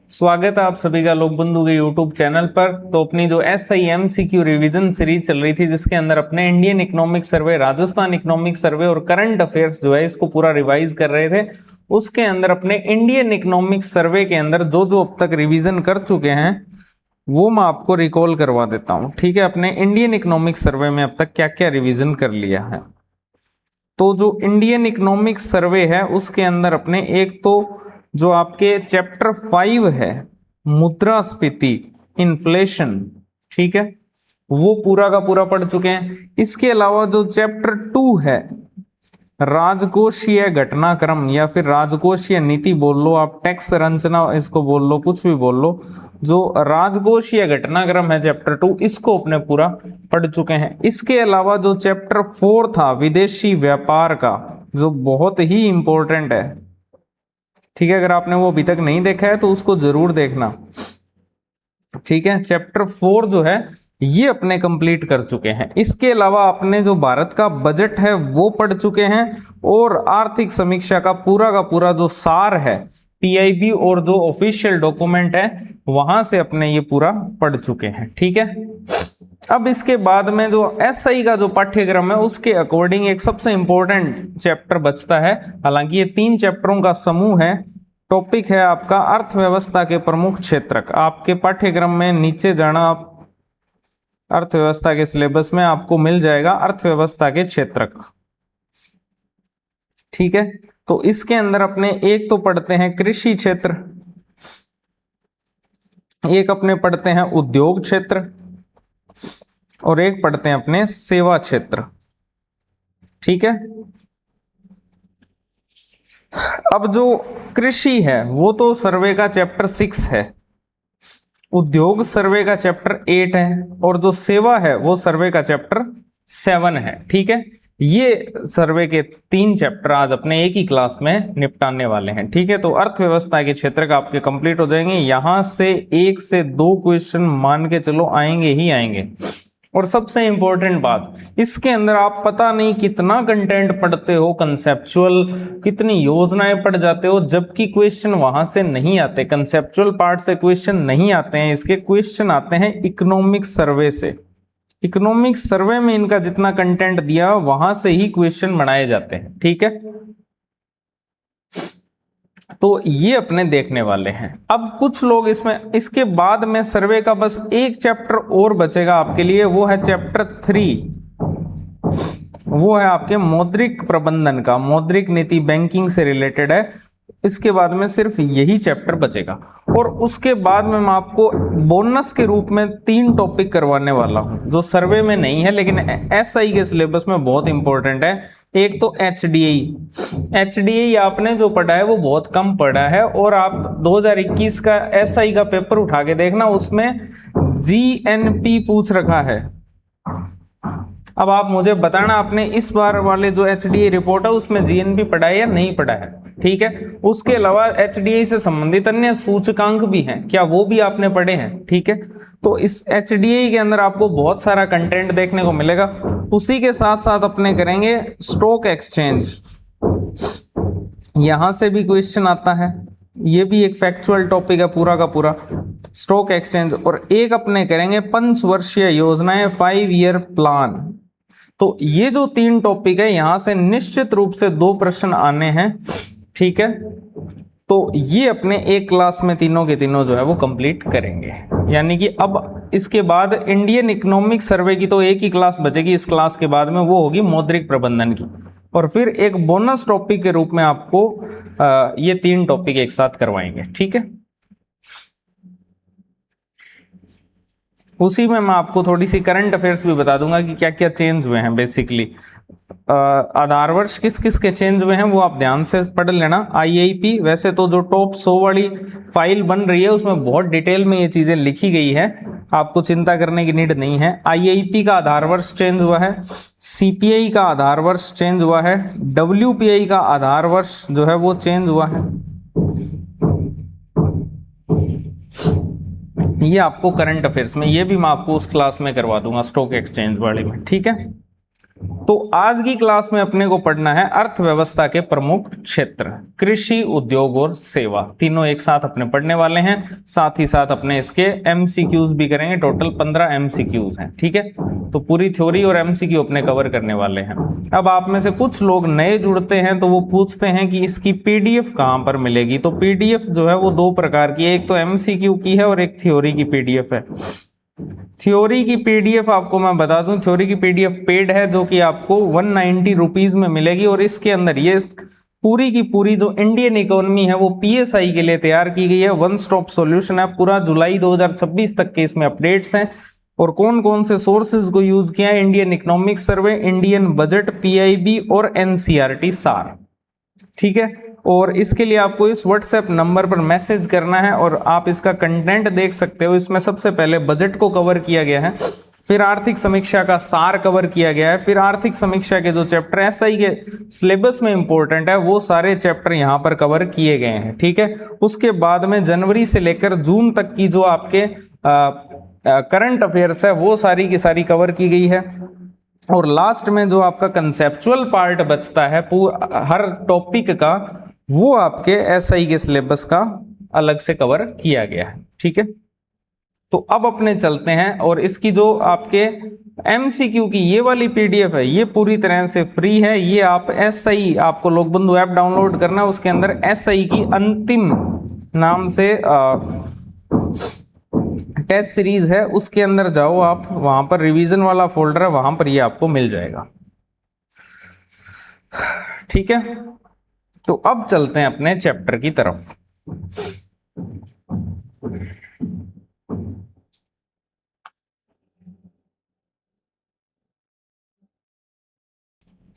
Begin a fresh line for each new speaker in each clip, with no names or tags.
स्वागत है आप सभी का लोक बंधु के यूट्यूब चैनल पर। तो अपनी जो SI MCQ रिवीजन सीरीज चल रही थी, जिसके अंदर अपने Indian economic survey, Rajasthan economic survey और करंट अफेयर्स जो है इसको पूरा रिवाइज कर रहे थे। उसके अंदर अपने इंडियन इकोनॉमिक सर्वे के अंदर जो जो अब तक रिवीजन कर चुके हैं वो मैं आपको रिकॉल करवा देता हूं। ठीक है, अपने इंडियन इकोनॉमिक सर्वे में अब तक क्या क्या रिवीजन कर लिया है। तो जो इंडियन इकोनॉमिक सर्वे है उसके अंदर अपने एक तो जो आपके चैप्टर 5 है मुद्रास्फीति, इन्फ्लेशन, ठीक है, वो पूरा का पूरा पढ़ चुके हैं। इसके अलावा जो चैप्टर 2 है राजकोषीय घटनाक्रम या फिर राजकोषीय नीति बोल लो, आप टैक्स संरचना इसको बोल लो, कुछ भी बोल लो, जो राजकोषीय घटनाक्रम है चैप्टर 2, इसको अपने पूरा पढ़ चुके हैं। इसके अलावा जो चैप्टर 4 था विदेशी व्यापार का, जो बहुत ही इंपॉर्टेंट है, ठीक है, अगर आपने वो अभी तक नहीं देखा है तो उसको जरूर देखना। ठीक है, चैप्टर 4 जो है ये अपने कंप्लीट कर चुके हैं। इसके अलावा अपने जो भारत का बजट है वो पढ़ चुके हैं और आर्थिक समीक्षा का पूरा जो सार है PIB और जो ऑफिशियल डॉक्यूमेंट है वहां से अपने ये पूरा पढ़ चुके हैं। ठीक है, अब इसके बाद में जो SI का जो पाठ्यक्रम है उसके अकॉर्डिंग एक सबसे इंपॉर्टेंट चैप्टर बचता है। हालांकि ये 3 चैप्टरों का समूह है। टॉपिक है आपका अर्थव्यवस्था के प्रमुख क्षेत्रक। आपके पाठ्यक्रम में नीचे जाना, आप अर्थव्यवस्था के सिलेबस में आपको मिल जाएगा अर्थव्यवस्था के क्षेत्रक। ठीक है, तो इसके अंदर अपने एक तो पढ़ते हैं कृषि क्षेत्र, एक अपने पढ़ते हैं उद्योग क्षेत्र और एक पढ़ते हैं अपने सेवा क्षेत्र। ठीक है, अब जो कृषि है वो तो सर्वे का चैप्टर 6 है, उद्योग सर्वे का चैप्टर 8 है और जो सेवा है वो सर्वे का चैप्टर 7 है। ठीक है, ये सर्वे के 3 चैप्टर आज अपने एक ही क्लास में निपटाने वाले हैं। ठीक है, तो अर्थव्यवस्था के क्षेत्र का आपके कंप्लीट हो जाएंगे। यहां से 1 से 2 क्वेश्चन मान के चलो आएंगे ही आएंगे। और सबसे इंपॉर्टेंट बात, इसके अंदर आप पता नहीं कितना कंटेंट पढ़ते हो, कंसेप्चुअल कितनी योजनाएं पढ़ जाते हो, जबकि क्वेश्चन वहां से नहीं आते। कंसेप्चुअल पार्ट से क्वेश्चन नहीं आते हैं, इसके क्वेश्चन आते हैं इकोनॉमिक सर्वे से। इकोनॉमिक सर्वे में इनका जितना कंटेंट दिया वहां से ही क्वेश्चन बनाए जाते हैं। ठीक है, तो ये अपने देखने वाले हैं। अब कुछ लोग इसमें, इसके बाद में सर्वे का बस एक चैप्टर और बचेगा आपके लिए, वो है चैप्टर 3, वो है आपके मौद्रिक प्रबंधन का, मौद्रिक नीति बैंकिंग से रिलेटेड है। इसके बाद में सिर्फ यही चैप्टर बचेगा और उसके बाद में मैं आपको बोनस के रूप में 3 टॉपिक करवाने वाला हूं जो सर्वे में नहीं है लेकिन SI के सिलेबस में बहुत इंपॉर्टेंट है। एक तो HDI आपने जो पढ़ा है वो बहुत कम पढ़ा है और आप 2021 का SI का पेपर उठा के देखना, उसमें GNP पूछ रखा है। अब आप मुझे बताना आपने इस बार वाले जो HDI रिपोर्ट है उसमें GNP पढ़ा है या नहीं पढ़ा है। ठीक है, उसके अलावा HDI से संबंधित अन्य सूचकांक भी हैं, क्या वो भी आपने पढ़े हैं। ठीक है, तो इस HDI के अंदर आपको बहुत सारा कंटेंट देखने को मिलेगा। उसी के साथ साथ अपने करेंगे स्टॉक एक्सचेंज, यहां से भी क्वेश्चन आता है, ये भी एक फैक्चुअल टॉपिक है पूरा का पूरा, स्टॉक एक्सचेंज। और एक अपने करेंगे पंचवर्षीय योजनाएं, 5 ईयर प्लान। तो ये जो 3 टॉपिक है यहां से निश्चित रूप से 2 प्रश्न आने हैं। ठीक है, तो ये अपने एक क्लास में तीनों के तीनों जो है वो कंप्लीट करेंगे। यानी कि अब इसके बाद इंडियन इकोनॉमिक सर्वे की तो एक ही क्लास बचेगी, इस क्लास के बाद में वो होगी मौद्रिक प्रबंधन की, और फिर एक बोनस टॉपिक के रूप में आपको ये 3 टॉपिक एक साथ करवाएंगे। ठीक है, उसी में मैं आपको थोड़ी सी करंट अफेयर्स भी बता दूंगा कि क्या क्या चेंज हुए हैं। बेसिकली आधार वर्ष किस किस के चेंज हुए हैं वो आप ध्यान से पढ़ लेना। IIP, वैसे तो जो टॉप 100 वाली फाइल बन रही है उसमें बहुत डिटेल में ये चीजें लिखी गई है, आपको चिंता करने की नीड नहीं है। IIP का आधार वर्ष चेंज हुआ है, CPI का आधार वर्ष चेंज हुआ है, WPI का आधार वर्ष जो है वो चेंज हुआ है। ये आपको करंट अफेयर्स में, ये भी मैं आपको उस क्लास में करवा दूंगा स्टॉक एक्सचेंज वाले में। ठीक है, तो आज की क्लास में अपने को पढ़ना है अर्थव्यवस्था के प्रमुख क्षेत्र, कृषि, उद्योग और सेवा, तीनों एक साथ अपने पढ़ने वाले हैं। साथ ही साथ अपने इसके एमसीक्यूज भी करेंगे, टोटल 15 एमसीक्यूज हैं, ठीक है। तो पूरी थ्योरी और एमसीक्यू अपने कवर करने वाले हैं। अब आप में से कुछ लोग नए जुड़ते हैं तो वो पूछते हैं कि इसकी पीडीएफ कहाँ पर मिलेगी। तो पीडीएफ जो है वो दो प्रकार की है, एक तो एमसीक्यू की है और एक थ्योरी की पीडीएफ है। थ्योरी की पीडीएफ आपको मैं बता दूं, थ्योरी की पीडीएफ पेड है जो कि आपको 190 रुपीज में मिलेगी, और इसके अंदर ये पूरी की पूरी जो इंडियन इकोनॉमी है वो पीएसआई के लिए तैयार की गई है। वन स्टॉप सॉल्यूशन है, पूरा जुलाई 2026 तक के इसमें अपडेट्स हैं। और कौन कौन से सोर्सेज को यूज किया है, Indian economic survey, Indian budget, PIB और एनसीईआरटी सार, ठीक है। और इसके लिए आपको इस व्हाट्सएप नंबर पर मैसेज करना है और आप इसका कंटेंट देख सकते हो। इसमें सबसे पहले बजट को कवर किया गया है, फिर आर्थिक समीक्षा का सार कवर किया गया है, फिर आर्थिक समीक्षा के जो चैप्टर एसआई के सिलेबस में इंपॉर्टेंट है वो सारे चैप्टर यहाँ पर कवर किए गए हैं, ठीक है। उसके बाद में जनवरी से लेकर जून तक की जो आपके करंट अफेयर्स है वो सारी की सारी कवर की गई है। और लास्ट में जो आपका कंसेप्चुअल पार्ट बचता है हर टॉपिक का, वो आपके एसआई के सिलेबस का अलग से कवर किया गया है, ठीक है। तो अब अपने चलते हैं, और इसकी जो आपके एमसीक्यू की ये वाली पीडीएफ है ये पूरी तरह से फ्री है। ये आप एसआई, आपको लोक बंधु ऐप डाउनलोड करना है, उसके अंदर एसआई की अंतिम नाम से टेस्ट सीरीज है, उसके अंदर जाओ आप, वहां पर रिवीजन वाला फोल्डर है, वहां पर ये आपको मिल जाएगा, ठीक है। तो अब चलते हैं अपने चैप्टर की तरफ।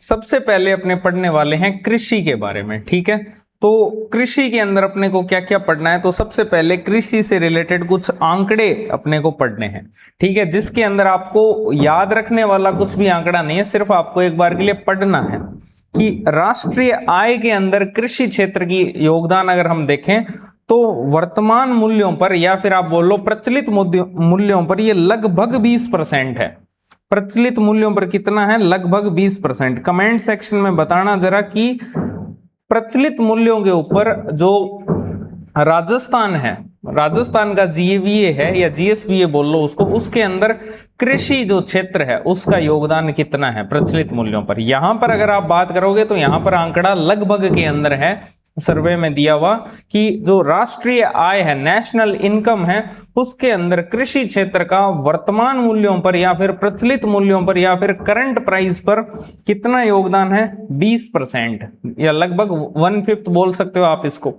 सबसे पहले अपने पढ़ने वाले हैं कृषि के बारे में, ठीक है। तो कृषि के अंदर अपने को क्या क्या पढ़ना है, तो सबसे पहले कृषि से रिलेटेड कुछ आंकड़े अपने को पढ़ने हैं, ठीक है, जिसके अंदर आपको याद रखने वाला कुछ भी आंकड़ा नहीं है, सिर्फ आपको एक बार के लिए पढ़ना है कि राष्ट्रीय आय के अंदर कृषि क्षेत्र की योगदान अगर हम देखें तो वर्तमान मूल्यों पर, या फिर आप बोल लो प्रचलित मूल्यों पर, ये लगभग 20% है। प्रचलित मूल्यों पर कितना है, लगभग 20%। कमेंट सेक्शन में बताना जरा कि प्रचलित मूल्यों के ऊपर जो राजस्थान है, राजस्थान का जीएवीए है या जीएसवीए बोल लो उसको, उसके अंदर कृषि जो क्षेत्र है उसका योगदान कितना है प्रचलित मूल्यों पर। यहां पर अगर आप बात करोगे तो यहां पर आंकड़ा लगभग के अंदर है, सर्वे में दिया हुआ कि जो राष्ट्रीय आय है, नेशनल इनकम है, उसके अंदर कृषि क्षेत्र का वर्तमान मूल्यों पर या फिर प्रचलित मूल्यों पर या फिर करंट प्राइस पर कितना योगदान है, 20% या लगभग 1/5 बोल सकते हो आप इसको,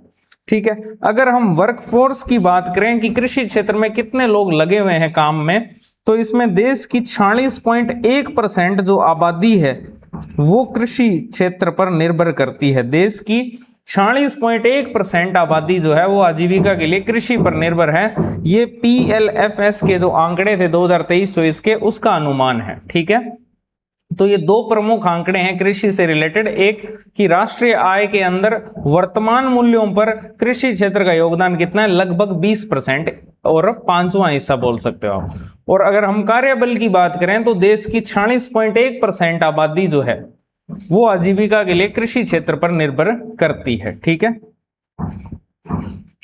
ठीक है। अगर हम वर्कफोर्स की बात करें कि कृषि क्षेत्र में कितने लोग लगे हुए हैं काम में, तो इसमें देश की 46.1% जो आबादी है वो कृषि क्षेत्र पर निर्भर करती है। देश की 46.1% आबादी जो है वो आजीविका के लिए कृषि पर निर्भर है। ये पीएलएफएस के जो आंकड़े थे 2023-24 के, उसका अनुमान है, ठीक है। तो ये दो प्रमुख आंकड़े हैं कृषि से रिलेटेड, एक कि राष्ट्रीय आय के अंदर वर्तमान मूल्यों पर कृषि क्षेत्र का योगदान कितना है, लगभग 20%, और 5वां हिस्सा बोल सकते हो आप। और अगर हम कार्यबल की बात करें तो देश की 46.1% आबादी जो है वो आजीविका के लिए कृषि क्षेत्र पर निर्भर करती है, ठीक है।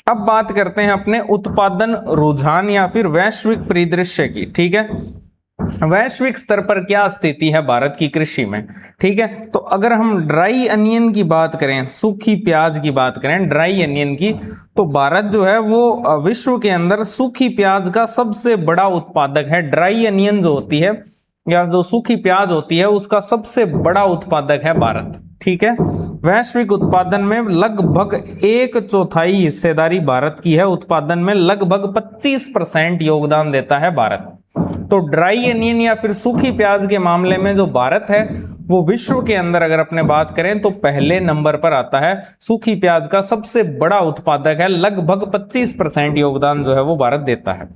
अब बात करते हैं अपने उत्पादन रुझान या फिर वैश्विक परिदृश्य की, ठीक है। वैश्विक स्तर पर क्या स्थिति है भारत की कृषि में, ठीक है। तो अगर हम ड्राई अनियन की बात करें, सूखी प्याज की बात करें, ड्राई अनियन की, तो भारत जो है वो विश्व के अंदर सूखी प्याज का सबसे बड़ा उत्पादक है। ड्राई अनियन जो होती है या जो सूखी प्याज होती है उसका सबसे बड़ा उत्पादक है भारत, ठीक है। वैश्विक उत्पादन में लगभग 1/4 हिस्सेदारी भारत की है, उत्पादन में लगभग 25% योगदान देता है भारत। तो ड्राई अनियन या फिर सूखी प्याज के मामले में जो भारत है वो विश्व के अंदर अगर अपने बात करें तो पहले नंबर पर आता है, सूखी प्याज का सबसे बड़ा उत्पादक है, लगभग 25% योगदान जो है वो भारत देता है।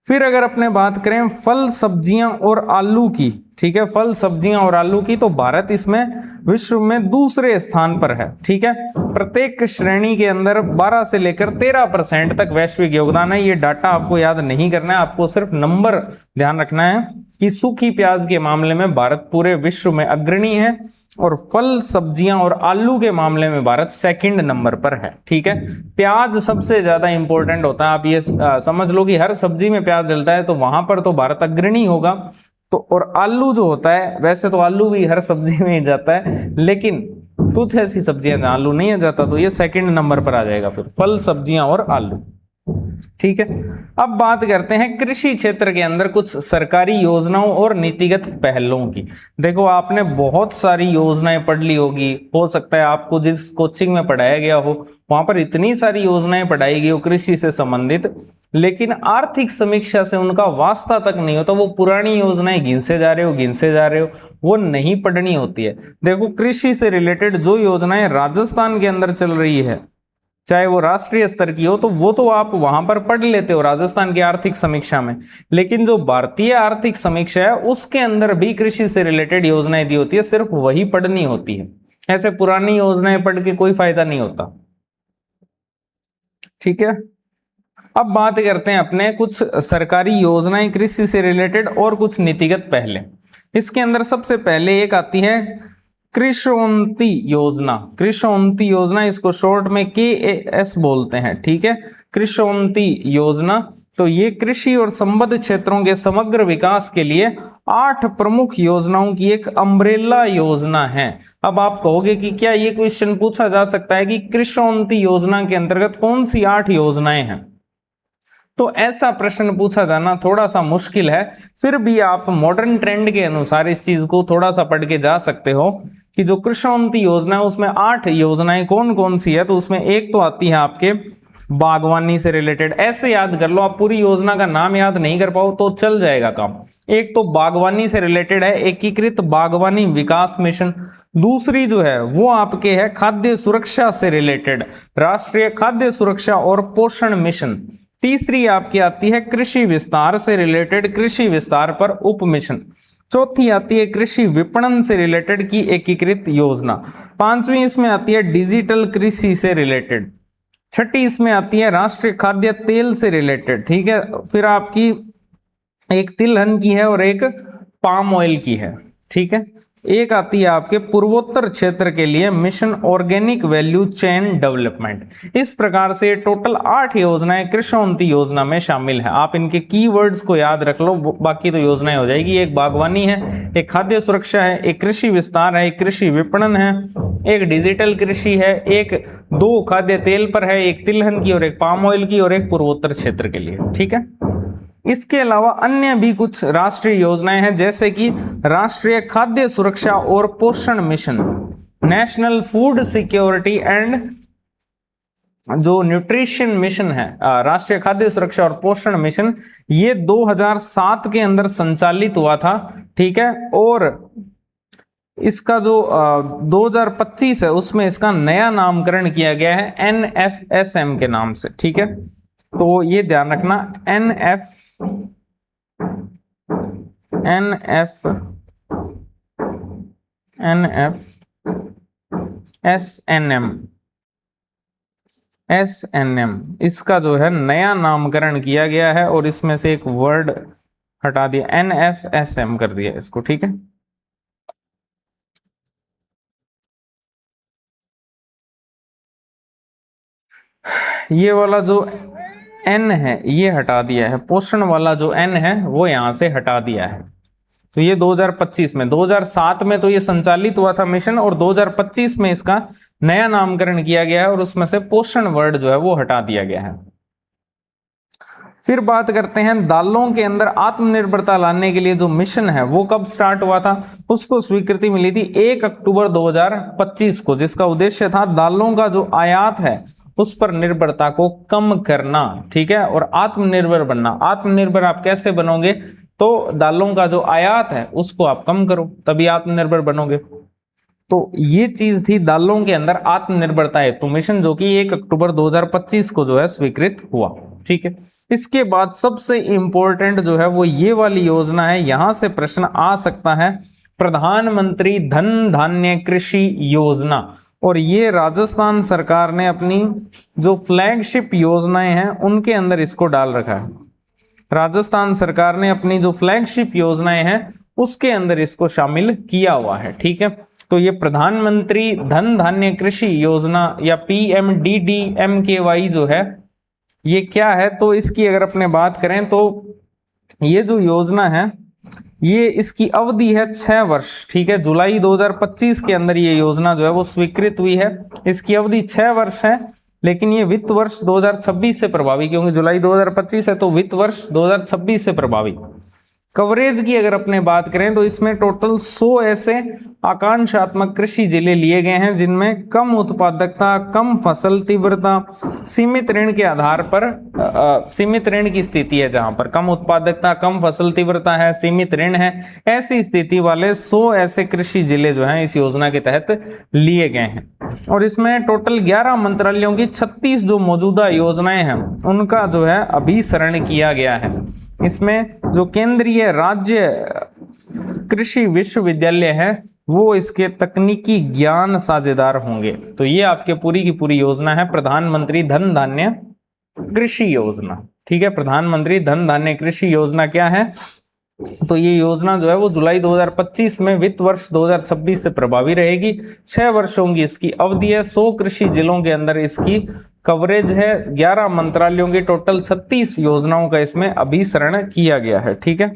फिर अगर अपने बात करें फल सब्जियां और आलू की, ठीक है, फल सब्जियां और आलू की, तो भारत इसमें विश्व में दूसरे स्थान पर है, ठीक है। प्रत्येक श्रेणी के अंदर 12 से लेकर 13% तक वैश्विक योगदान है। ये डाटा आपको याद नहीं करना है, आपको सिर्फ नंबर ध्यान रखना है कि सूखी प्याज के मामले में भारत पूरे विश्व में अग्रणी है और फल सब्जियां और आलू के मामले में भारत सेकंड नंबर पर है। ठीक है, प्याज सबसे ज्यादा इंपॉर्टेंट होता है। आप ये समझ लो कि हर सब्जी में प्याज डलता है तो वहां पर तो भारत अग्रणी होगा। तो और आलू जो होता है, वैसे तो आलू भी हर सब्जी में ही जाता है, लेकिन कुछ ऐसी सब्जियां जहां आलू नहीं आ जाता तो ये सेकंड नंबर पर आ जाएगा, फिर फल सब्जियां और आलू। ठीक है, अब बात करते हैं कृषि क्षेत्र के अंदर कुछ सरकारी योजनाओं और नीतिगत पहलों की। देखो, आपने बहुत सारी योजनाएं पढ़ ली होगी, हो सकता है आपको जिस कोचिंग में पढ़ाया गया हो वहां पर इतनी सारी योजनाएं पढ़ाई गई हो कृषि से संबंधित, लेकिन आर्थिक समीक्षा से उनका वास्ता तक नहीं होता। वो पुरानी योजनाएं गिनसे जा रहे हो, वो नहीं पढ़नी होती है। देखो, कृषि से रिलेटेड जो योजनाएं राजस्थान के अंदर चल रही है, चाहे वो राष्ट्रीय स्तर की हो, तो वो तो आप वहां पर पढ़ लेते हो राजस्थान की आर्थिक समीक्षा में, लेकिन जो भारतीय आर्थिक समीक्षा है उसके अंदर भी कृषि से रिलेटेड योजनाएं दी होती है, सिर्फ वही पढ़नी होती है। ऐसे पुरानी योजनाएं पढ़ के कोई फायदा नहीं होता। ठीक है, अब बात करते हैं अपने कुछ सरकारी योजनाएं कृषि से रिलेटेड और कुछ नीतिगत पहले। इसके अंदर सबसे पहले एक आती है कृषोन्नति योजना। कृषोन्नति योजना, इसको शॉर्ट में KAS बोलते हैं। ठीक है, कृषोन्नति योजना, तो ये कृषि और संबद्ध क्षेत्रों के समग्र विकास के लिए 8 प्रमुख योजनाओं की एक अम्ब्रेला योजना है। अब आप कहोगे कि क्या ये क्वेश्चन पूछा जा सकता है कि कृषोन्नति योजना के अंतर्गत कौन सी 8 योजनाएं हैं? तो ऐसा प्रश्न पूछा जाना थोड़ा सा मुश्किल है, फिर भी आप मॉडर्न ट्रेंड के अनुसार इस चीज को थोड़ा सा पढ़ के जा सकते हो कि जो कृषोन्नति योजना है उसमें 8 योजनाएं कौन कौन सी है। तो उसमें एक तो आती है आपके बागवानी से रिलेटेड, ऐसे याद कर लो, आप पूरी योजना का नाम याद नहीं कर पाओ तो चल जाएगा काम। एक तो बागवानी से रिलेटेड है एकीकृत बागवानी विकास मिशन। दूसरी जो है वो आपके है खाद्य सुरक्षा से रिलेटेड राष्ट्रीय खाद्य सुरक्षा और पोषण मिशन। तीसरी आपकी आती है कृषि विस्तार से रिलेटेड कृषि विस्तार पर उप मिशन। चौथी आती है कृषि विपणन से रिलेटेड की एकीकृत योजना। पांचवी इसमें आती है डिजिटल कृषि से रिलेटेड। छठी इसमें आती है राष्ट्रीय खाद्य तेल से रिलेटेड। ठीक है, फिर आपकी एक तिलहन की है और एक पाम ऑयल की है। ठीक है, एक आती है आपके पूर्वोत्तर क्षेत्र के लिए mission organic value chain development. इस प्रकार से टोटल 8 योजनाएं कृषोन्नति योजना में शामिल है। आप इनके कीवर्ड्स को याद रख लो, बाकी तो योजनाएं हो जाएगी। एक बागवानी है, एक खाद्य सुरक्षा है, एक कृषि विस्तार है, एक कृषि विपणन है, एक डिजिटल कृषि है, एक 2 खाद्य तेल पर है, एक तिलहन की और एक पाम ऑयल की और एक पूर्वोत्तर क्षेत्र के लिए। ठीक है, इसके अलावा अन्य भी कुछ राष्ट्रीय योजनाएं हैं, जैसे कि राष्ट्रीय खाद्य सुरक्षा और पोषण mission, national food security and जो न्यूट्रिशन मिशन है, राष्ट्रीय खाद्य सुरक्षा और पोषण मिशन, ये 2007 के अंदर संचालित हुआ था। ठीक है, और इसका जो 2025 है उसमें इसका नया नामकरण किया गया है NFSM के नाम से। ठीक है, तो ये ध्यान रखना, NFSNM इसका जो है नया नामकरण किया गया है और इसमें से एक वर्ड हटा दिया, NFSM कर दिया इसको। ठीक है, ये वाला जो N है ये हटा दिया है, पोषण वाला जो N है वो यहां से हटा दिया है। तो ये 2025 में, 2007 में तो ये संचालित हुआ था मिशन और 2025 में इसका नया नामकरण किया गया है और उसमें से पोषण वर्ड जो है वो हटा दिया गया है। फिर बात करते हैं दालों के अंदर आत्मनिर्भरता लाने के लिए जो मिशन है वो कब स्टार्ट हुआ था। उसको स्वीकृति मिली थी 1 अक्टूबर 2025 को, जिसका उद्देश्य था दालों का जो आयात है उस पर निर्भरता को कम करना। ठीक है, और आत्मनिर्भर बनना। आत्मनिर्भर आप कैसे बनोगे, तो दालों का जो आयात है उसको आप कम करो, तभी आत्मनिर्भर बनोगे। तो ये चीज थी दालों के अंदर आत्मनिर्भरता हेतु मिशन, जो कि 1 अक्टूबर 2025 को जो है स्वीकृत हुआ। ठीक है, इसके बाद सबसे इंपॉर्टेंट जो है वो ये वाली योजना है, यहां से प्रश्न आ सकता है, प्रधानमंत्री धन धान्य कृषि योजना। और ये राजस्थान सरकार ने अपनी जो फ्लैगशिप योजनाएं हैं उनके अंदर इसको डाल रखा है। राजस्थान सरकार ने अपनी जो फ्लैगशिप योजनाएं हैं उसके अंदर इसको शामिल किया हुआ है। ठीक है, तो ये प्रधानमंत्री धन धान्य कृषि योजना या PMDDMKY जो है ये क्या है, तो इसकी अगर अपने बात करें तो ये जो योजना है ये इसकी अवधि है 6 वर्ष। ठीक है, जुलाई 2025 के अंदर ये योजना जो है वो स्वीकृत हुई है। इसकी अवधि 6 वर्ष है, लेकिन ये वित्त वर्ष 2026 से प्रभावी, क्योंकि जुलाई 2025 है तो वित्त वर्ष 2026 से प्रभावी। कवरेज की अगर अपने बात करें तो इसमें टोटल 100 ऐसे आकांक्षात्मक कृषि जिले लिए गए हैं जिनमें कम उत्पादकता, कम फसल तीव्रता, सीमित ऋण के आधार पर सीमित ऋण की स्थिति है, जहां पर कम उत्पादकता, कम फसल तीव्रता है, सीमित ऋण है, ऐसी स्थिति वाले 100 ऐसे कृषि जिले जो हैं इस योजना के तहत लिए गए हैं। और इसमें टोटल 11 मंत्रालयों की 36 जो मौजूदा योजनाएं हैं उनका जो है अभिसरण किया गया है। इसमें जो केंद्रीय राज्य कृषि विश्वविद्यालय है वो इसके तकनीकी ज्ञान साझेदार होंगे। तो ये आपके पूरी की पूरी योजना है प्रधानमंत्री धन धान्य कृषि योजना। ठीक है, प्रधानमंत्री धन धान्य कृषि योजना क्या है, तो ये योजना जो है वो जुलाई 2025 में वित्त वर्ष 2026 से प्रभावी रहेगी। 6 वर्षों की इसकी अवधि है। 100 कृषि जिलों के अंदर इसकी कवरेज है। 11 मंत्रालयों की टोटल 36 योजनाओं का इसमें अभिसरण किया गया है। ठीक है,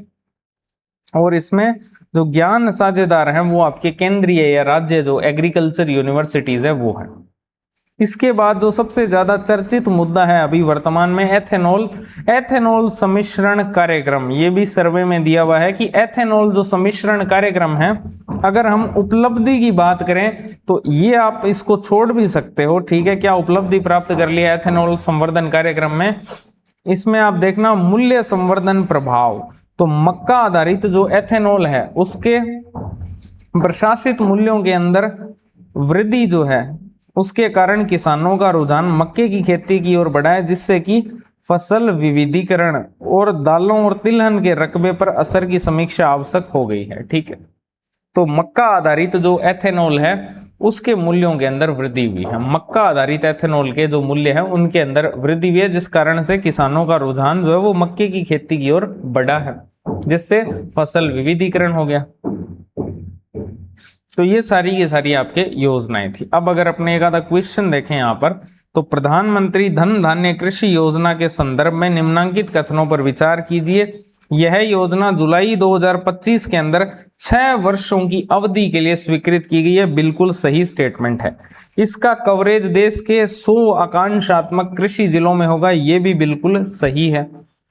और इसमें जो ज्ञान साझेदार हैं वो आपके केंद्रीय या राज्य जो एग्रीकल्चर यूनिवर्सिटीज है वो है। इसके बाद जो सबसे ज्यादा चर्चित मुद्दा है अभी वर्तमान में एथेनॉल सम्मिश्रण कार्यक्रम। ये भी सर्वे में दिया हुआ है कि एथेनॉल जो सम्मिश्रण कार्यक्रम है, अगर हम उपलब्धि की बात करें तो ये आप इसको छोड़ भी सकते हो। ठीक है, क्या उपलब्धि प्राप्त कर लिया एथेनॉल संवर्धन कार्यक्रम में, इसमें आप देखना मूल्य संवर्धन प्रभाव। तो मक्का आधारित जो एथेनॉल है उसके प्रशासित मूल्यों के अंदर वृद्धि जो है उसके कारण किसानों का रुझान मक्के की खेती की ओर बढ़ा है, जिससे कि फसल विविधीकरण और दालों और तिलहन के रकबे पर असर की समीक्षा आवश्यक हो गई है। ठीक है, तो मक्का आधारित जो एथेनॉल है उसके मूल्यों के अंदर वृद्धि हुई है। मक्का आधारित एथेनॉल के जो मूल्य है उनके अंदर वृद्धि हुई है, जिस कारण से किसानों का रुझान जो है वो मक्के की खेती की ओर बढ़ा है, जिससे फसल विविधीकरण हो गया। तो ये सारी आपके योजनाएं थी। अब अगर अपने एक आधा क्वेश्चन देखें यहाँ पर, तो प्रधानमंत्री धन धान्य कृषि योजना के संदर्भ में निम्नांकित कथनों पर विचार कीजिए। यह योजना जुलाई 2025 के अंदर 6 वर्षों की अवधि के लिए स्वीकृत की गई है। बिल्कुल सही स्टेटमेंट है। इसका कवरेज देश के 100 आकांक्षात्मक कृषि जिलों में होगा, यह भी बिल्कुल सही है।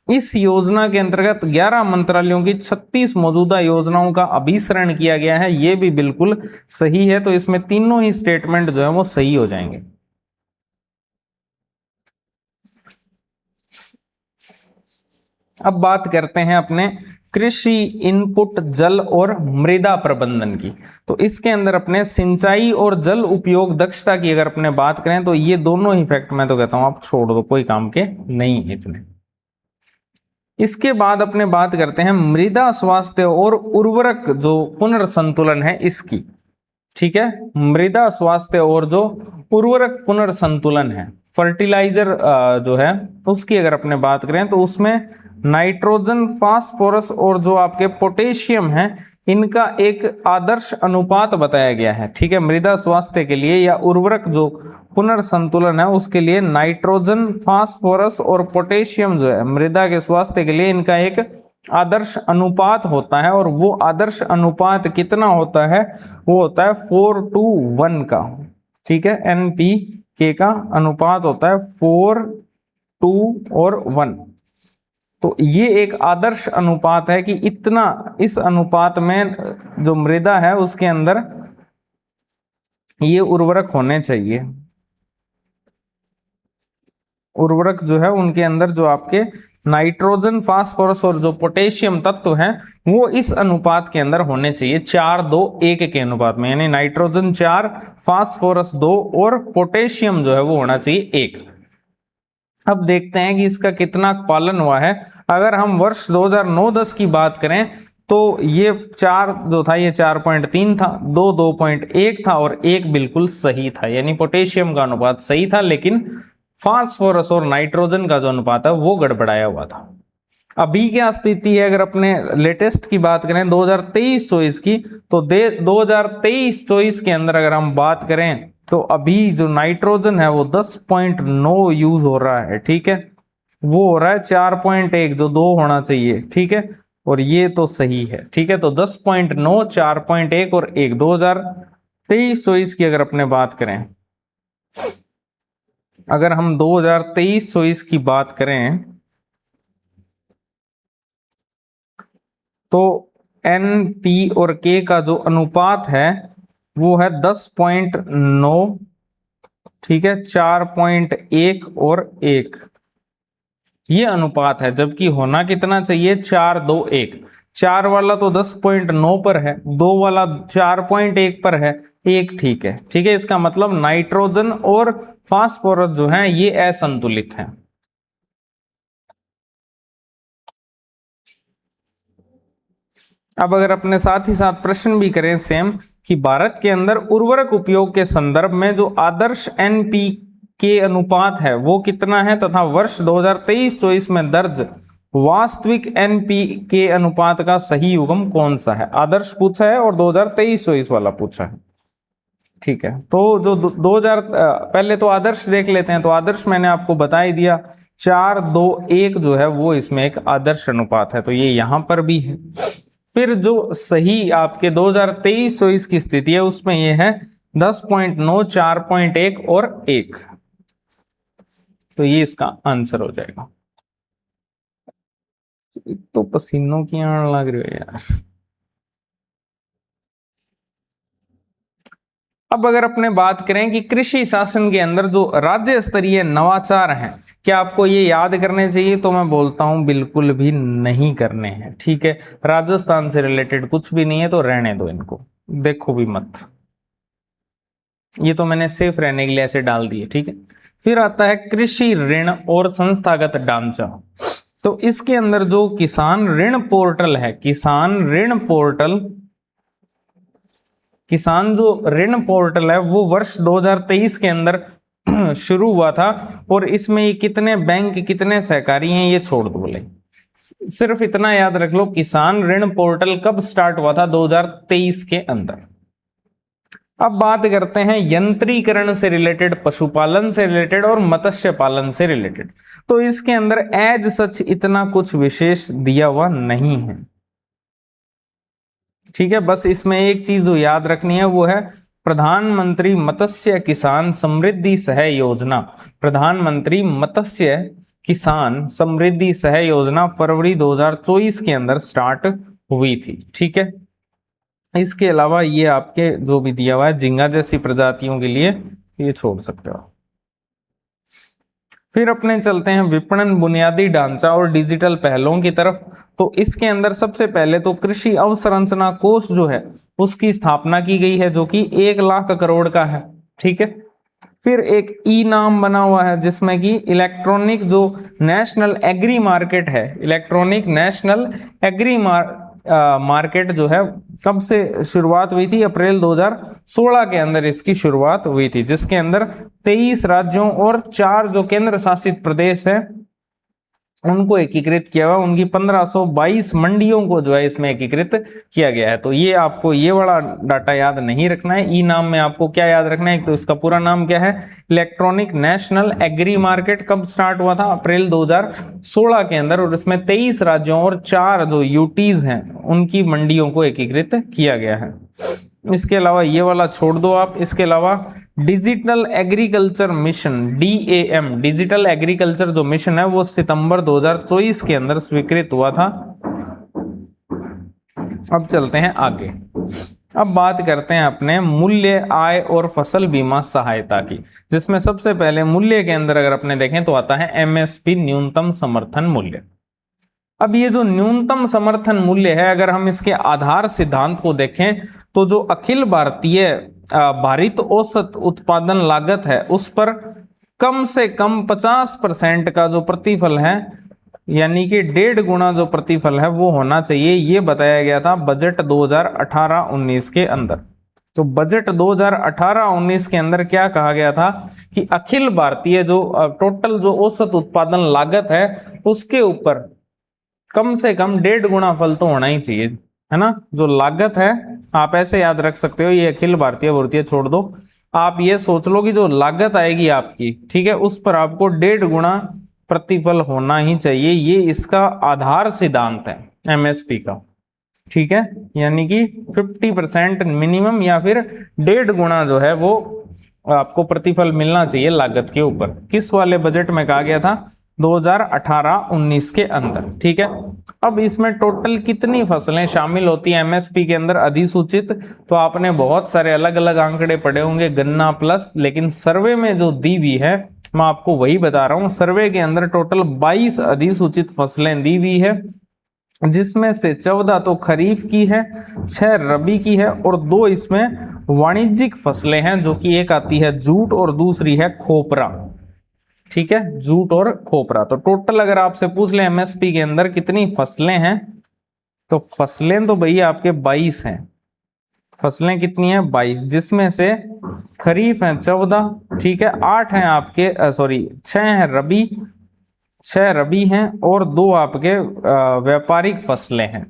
इस योजना के अंतर्गत 11 मंत्रालयों की 36 मौजूदा योजनाओं का अभिसरण किया गया है, यह भी बिल्कुल सही है। तो इसमें तीनों ही स्टेटमेंट जो है वो सही हो जाएंगे। अब बात करते हैं अपने कृषि इनपुट जल और मृदा प्रबंधन की। तो इसके अंदर अपने सिंचाई और जल उपयोग दक्षता की अगर अपने बात करें तो ये दोनों ही फैक्ट मैं तो कहता हूं आप छोड़ दो, कोई काम के नहीं है इतने। इसके बाद अपने बात करते हैं मृदा स्वास्थ्य और उर्वरक जो पुनर्संतुलन है इसकी। ठीक है, मृदा स्वास्थ्य और जो उर्वरक पुनर्संतुलन है, फर्टिलाइजर जो है उसकी अगर अपने बात करें तो उसमें नाइट्रोजन, फास्फोरस और जो आपके पोटेशियम है इनका एक आदर्श अनुपात बताया गया है। ठीक है, मृदा स्वास्थ्य के लिए या उर्वरक जो पुनर्संतुलन है उसके लिए नाइट्रोजन, फास्फोरस और पोटेशियम जो है मृदा के स्वास्थ्य के लिए इनका एक आदर्श अनुपात होता है। और वो आदर्श अनुपात कितना होता है, वो होता है 4:1 का। ठीक है, NPK का अनुपात होता है 4, 2 और 1। तो ये एक आदर्श अनुपात है कि इतना, इस अनुपात में जो मृदा है उसके अंदर ये उर्वरक होने चाहिए। उर्वरक जो है उनके अंदर जो आपके नाइट्रोजन, फास्फोरस और जो पोटेशियम तत्व हैं वो इस अनुपात के अंदर होने चाहिए 4:2:1 के अनुपात में, यानी नाइट्रोजन 4, फास्फोरस 2 और पोटेशियम जो है वो होना चाहिए 1। अब देखते हैं कि इसका कितना पालन हुआ है। अगर हम वर्ष 2009-10 की बात करें तो ये 4 जो था ये 4.3 था, 2 2.1 था और 1 बिल्कुल सही था, यानी पोटेशियम का अनुपात सही था, लेकिन फास्फोरस और नाइट्रोजन का जो अनुपात है वो गड़बड़ाया हुआ था। अभी क्या स्थिति है, अगर अपने लेटेस्ट की बात करें 2023-24 की, तो 2023-24 के अंदर अगर हम बात करें तो अभी जो नाइट्रोजन है वो 10.9 यूज हो रहा है, ठीक है, वो हो रहा है 4.1 जो 2 होना चाहिए, ठीक है, और ये तो सही है, ठीक है, तो 10.9, 4.1 और 1, 2023-24 की अगर अपने बात करें, अगर हम 2023-24 की बात करें तो एन पी और के का जो अनुपात है वो है 10.9, ठीक है, 4.1 और 1, ये अनुपात है, जबकि होना कितना चाहिए, 4, 2, 1। 4 वाला तो 10.9 पर है, 2 वाला 4.1 पर है, 1 ठीक है, ठीक है, इसका मतलब नाइट्रोजन और फास्फोरस जो है ये असंतुलित है। अब अगर अपने साथ ही साथ प्रश्न भी करें सेम, कि भारत के अंदर उर्वरक उपयोग के संदर्भ में जो आदर्श एनपी के अनुपात है वो कितना है, तथा वर्ष 2023-24 में दर्ज वास्तविक एनपी के अनुपात का सही युग्म कौन सा है। आदर्श पूछा है और 2023-24 वाला पूछा है, ठीक है, तो जो 2000 पहले तो आदर्श देख लेते हैं, तो आदर्श मैंने आपको बता ही दिया, 4, 2, 1 जो है वो इसमें एक आदर्श अनुपात है, तो ये यहां पर भी है। फिर जो सही आपके 2023-24 की स्थिति है उसमें ये है 10.9, 4.1 और 1, तो ये इसका आंसर हो जाएगा। तो पसीनों की आड़ लग रही है यार। अब अगर अपने बात करें कि कृषि शासन के अंदर जो राज्य स्तरीय नवाचार हैं, क्या आपको ये याद करने चाहिए, तो मैं बोलता हूं बिल्कुल भी नहीं करने हैं, ठीक है, राजस्थान से रिलेटेड कुछ भी नहीं है तो रहने दो इनको, देखो भी मत, ये तो मैंने सेफ रहने के लिए ऐसे डाल दिए, ठीक है। फिर आता है कृषि ऋण और संस्थागत ढांचा, तो इसके अंदर जो किसान ऋण पोर्टल है, किसान ऋण पोर्टल, किसान जो ऋण पोर्टल है वो वर्ष 2023 के अंदर शुरू हुआ था, और इसमें ये कितने बैंक कितने सहकारी हैं ये छोड़ दो, बोले सिर्फ इतना याद रख लो, किसान ऋण पोर्टल कब स्टार्ट हुआ था, 2023 के अंदर। अब बात करते हैं यंत्रीकरण से रिलेटेड, पशुपालन से रिलेटेड और मत्स्य पालन से रिलेटेड, तो इसके अंदर एज सच इतना कुछ विशेष दिया हुआ नहीं है, ठीक है, बस इसमें एक चीज जो याद रखनी है वो है प्रधानमंत्री मत्स्य किसान समृद्धि सह योजना, प्रधानमंत्री मत्स्य किसान समृद्धि सह योजना फरवरी 2024 के अंदर स्टार्ट हुई थी, ठीक है। इसके अलावा ये आपके जो भी दिया हुआ है झींगा जैसी प्रजातियों के लिए ये छोड़ सकते हो। फिर अपने चलते हैं विपणन बुनियादी ढांचा और डिजिटल पहलों की तरफ, तो इसके अंदर सबसे पहले तो कृषि अवसंरचना कोष जो है उसकी स्थापना की गई है जो कि 1 लाख करोड़ का है, ठीक है। फिर एक ई नाम बना हुआ है जिसमें कि इलेक्ट्रॉनिक जो नेशनल एग्री मार्केट है, इलेक्ट्रॉनिक नेशनल एग्री मार्केट जो है कब से शुरुआत हुई थी, अप्रैल 2016 के अंदर इसकी शुरुआत हुई थी, जिसके अंदर 23 राज्यों और 4 जो केंद्र शासित प्रदेश है उनको एकीकृत किया हुआ, उनकी 1522 मंडियों को जो है इसमें एकीकृत किया गया है। तो ये आपको ये वाला डाटा याद नहीं रखना है। ई नाम में आपको क्या याद रखना है, तो इसका पूरा नाम क्या है, इलेक्ट्रॉनिक नेशनल एग्री मार्केट, कब स्टार्ट हुआ था, अप्रैल 2016 के अंदर, और इसमें 23 राज्यों और 4 जो यूटीज हैं उनकी मंडियों को एकीकृत किया गया है। इसके अलावा ये वाला छोड़ दो आप। इसके अलावा digital agriculture mission DAM, digital agriculture जो मिशन है वो सितंबर 2024 के अंदर स्वीकृत हुआ था। अब चलते हैं आगे। अब बात करते हैं अपने मूल्य, आय और फसल बीमा सहायता की, जिसमें सबसे पहले मूल्य के अंदर अगर अपने देखें तो आता है MSP, न्यूनतम समर्थन मूल्य। अब ये जो न्यूनतम समर्थन मूल्य है, अगर हम इसके आधार सिद्धांत को देखें तो जो अखिल भारतीय भारित औसत उत्पादन लागत है उस पर कम से कम 50% का जो प्रतिफल है, यानी कि 1.5 गुना जो प्रतिफल है वो होना चाहिए, ये बताया गया था बजट 2018-19 के अंदर। तो बजट 2018-19 के अंदर क्या कहा गया था कि अखिल भारतीय जो टोटल जो औसत उत्पादन लागत है उसके ऊपर कम से कम 1.5 गुना फल तो होना ही चाहिए, है ना। जो लागत है आप ऐसे याद रख सकते हो, ये अखिल भारतीय भूर्तिया छोड़ दो, आप ये सोच लो कि जो लागत आएगी आपकी, ठीक है, उस पर आपको 1.5 गुना प्रतिफल होना ही चाहिए। ये इसका आधार सिद्धांत है एमएसपी का, ठीक है। यानी कि 50% मिनिमम या फिर 1.5 गुना जो है वो आपको प्रतिफल मिलना चाहिए लागत के ऊपर। किस वाले बजट में कहा गया था? 2018-19 के अंदर, ठीक है। अब इसमें टोटल कितनी फसलें शामिल होती है एमएसपी के अंदर अधिसूचित? तो आपने बहुत सारे अलग अलग आंकड़े पढ़े होंगे, गन्ना प्लस, लेकिन सर्वे में जो दी हुई है मैं आपको वही बता रहा हूं। सर्वे के अंदर टोटल 22 अधिसूचित फसलें दी हुई है, जिसमें से 14 तो खरीफ की है, 6 रबी की है और 2 इसमें वाणिज्यिक फसलें हैं, जो कि एक आती है जूट और दूसरी है खोपरा, ठीक है, जूट और खोपरा। तो टोटल अगर आपसे पूछ ले एमएसपी के अंदर कितनी फसलें हैं, तो फसलें तो भैया आपके 22 हैं। फसलें कितनी है? 22, जिसमें से खरीफ है 14, ठीक है, 8 हैं आपके, सॉरी 6 हैं रबी, 6 रबी हैं और 2 आपके व्यापारिक फसलें हैं,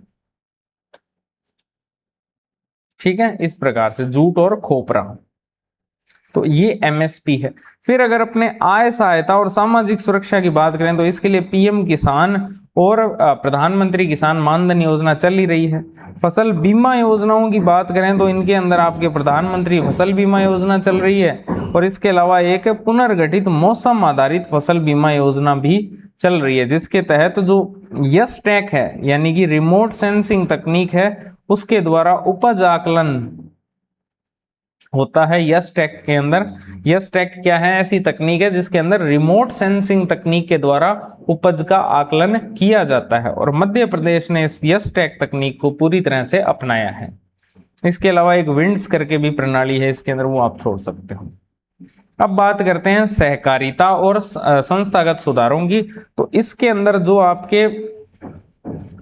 ठीक है। इस प्रकार से जूट और खोपरा, तो ये एमएसपी है। फिर अगर अपने आय सहायता और सामाजिक सुरक्षा की बात करें तो इसके लिए पीएम किसान और प्रधानमंत्री किसान मानधन योजना चल ही रही है। फसल बीमा योजनाओं की बात करें तो इनके अंदर आपके प्रधानमंत्री फसल बीमा योजना चल रही है और इसके अलावा एक पुनर्गठित मौसम आधारित फसल बीमा योजना भी चल रही है, जिसके तहत जो यस टैग है यानी कि रिमोट सेंसिंग तकनीक है, उसके द्वारा उपज आकलन होता है यस टैग के अंदर। यस टैग क्या है? ऐसी तकनीक है जिसके अंदर रिमोट सेंसिंग तकनीक के द्वारा उपज का आकलन किया जाता है और मध्य प्रदेश ने इस यस टैग तकनीक को पूरी तरह से अपनाया है। इसके अलावा एक विंड्स करके भी प्रणाली है इसके अंदर, वो आप छोड़ सकते हो। अब बात करते हैं सहकारिता और संस्थागत सुधारों की। तो इसके अंदर जो आपके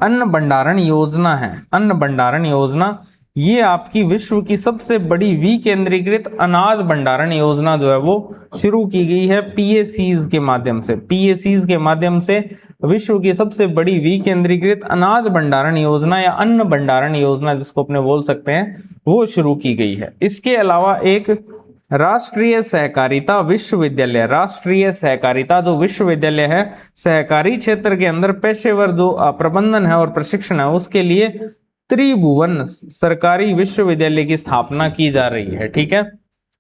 अन्न भंडारण योजना है, अन्न भंडारण योजना, ये आपकी विश्व की सबसे बड़ी विकेंद्रीकृत अनाज भंडारण योजना जो है वो शुरू की गई है पीएसीज के माध्यम से। पीएसीज के माध्यम से विश्व की सबसे बड़ी विकेंद्रीकृत अनाज भंडारण योजना या अन्न भंडारण योजना जिसको अपने बोल सकते हैं, वो शुरू की गई है। इसके अलावा एक राष्ट्रीय सहकारिता विश्वविद्यालय, राष्ट्रीय सहकारिता जो विश्वविद्यालय है, सहकारी क्षेत्र के अंदर पेशेवर जो प्रबंधन है और प्रशिक्षण है उसके लिए त्रिभुवन सरकारी विश्वविद्यालय की स्थापना की जा रही है, ठीक है।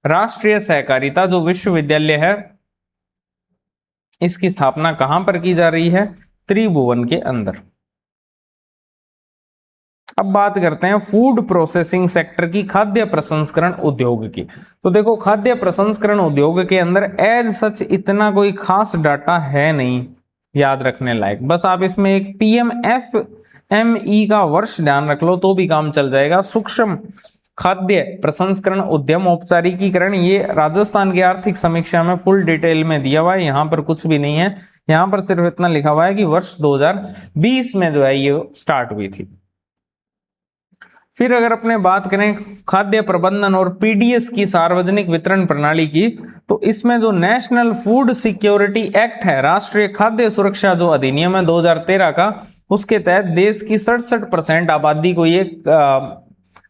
राष्ट्रीय सहकारिता जो विश्वविद्यालय है इसकी स्थापना कहां पर की जा रही है? त्रिभुवन के अंदर। अब बात करते हैं फूड प्रोसेसिंग सेक्टर की, खाद्य प्रसंस्करण उद्योग की। तो देखो खाद्य प्रसंस्करण उद्योग के अंदर एज सच इतना कोई खास डाटा है नहीं याद रखने लायक, बस आप इसमें एक पीएमएफएमई का वर्ष ध्यान रख लो तो भी काम चल जाएगा। सूक्ष्म खाद्य प्रसंस्करण उद्यम औपचारिकीकरण, ये राजस्थान की आर्थिक समीक्षा में फुल डिटेल में दिया हुआ है, यहां पर कुछ भी नहीं है, यहां पर सिर्फ इतना लिखा हुआ है कि वर्ष 2020 में जो है ये स्टार्ट हुई थी। फिर अगर अपने बात करें खाद्य प्रबंधन और पीडीएस की सार्वजनिक वितरण प्रणाली की, तो इसमें जो नेशनल फूड सिक्योरिटी एक्ट है, राष्ट्रीय खाद्य सुरक्षा जो अधिनियम है 2013 का, उसके तहत देश की 67% आबादी को ये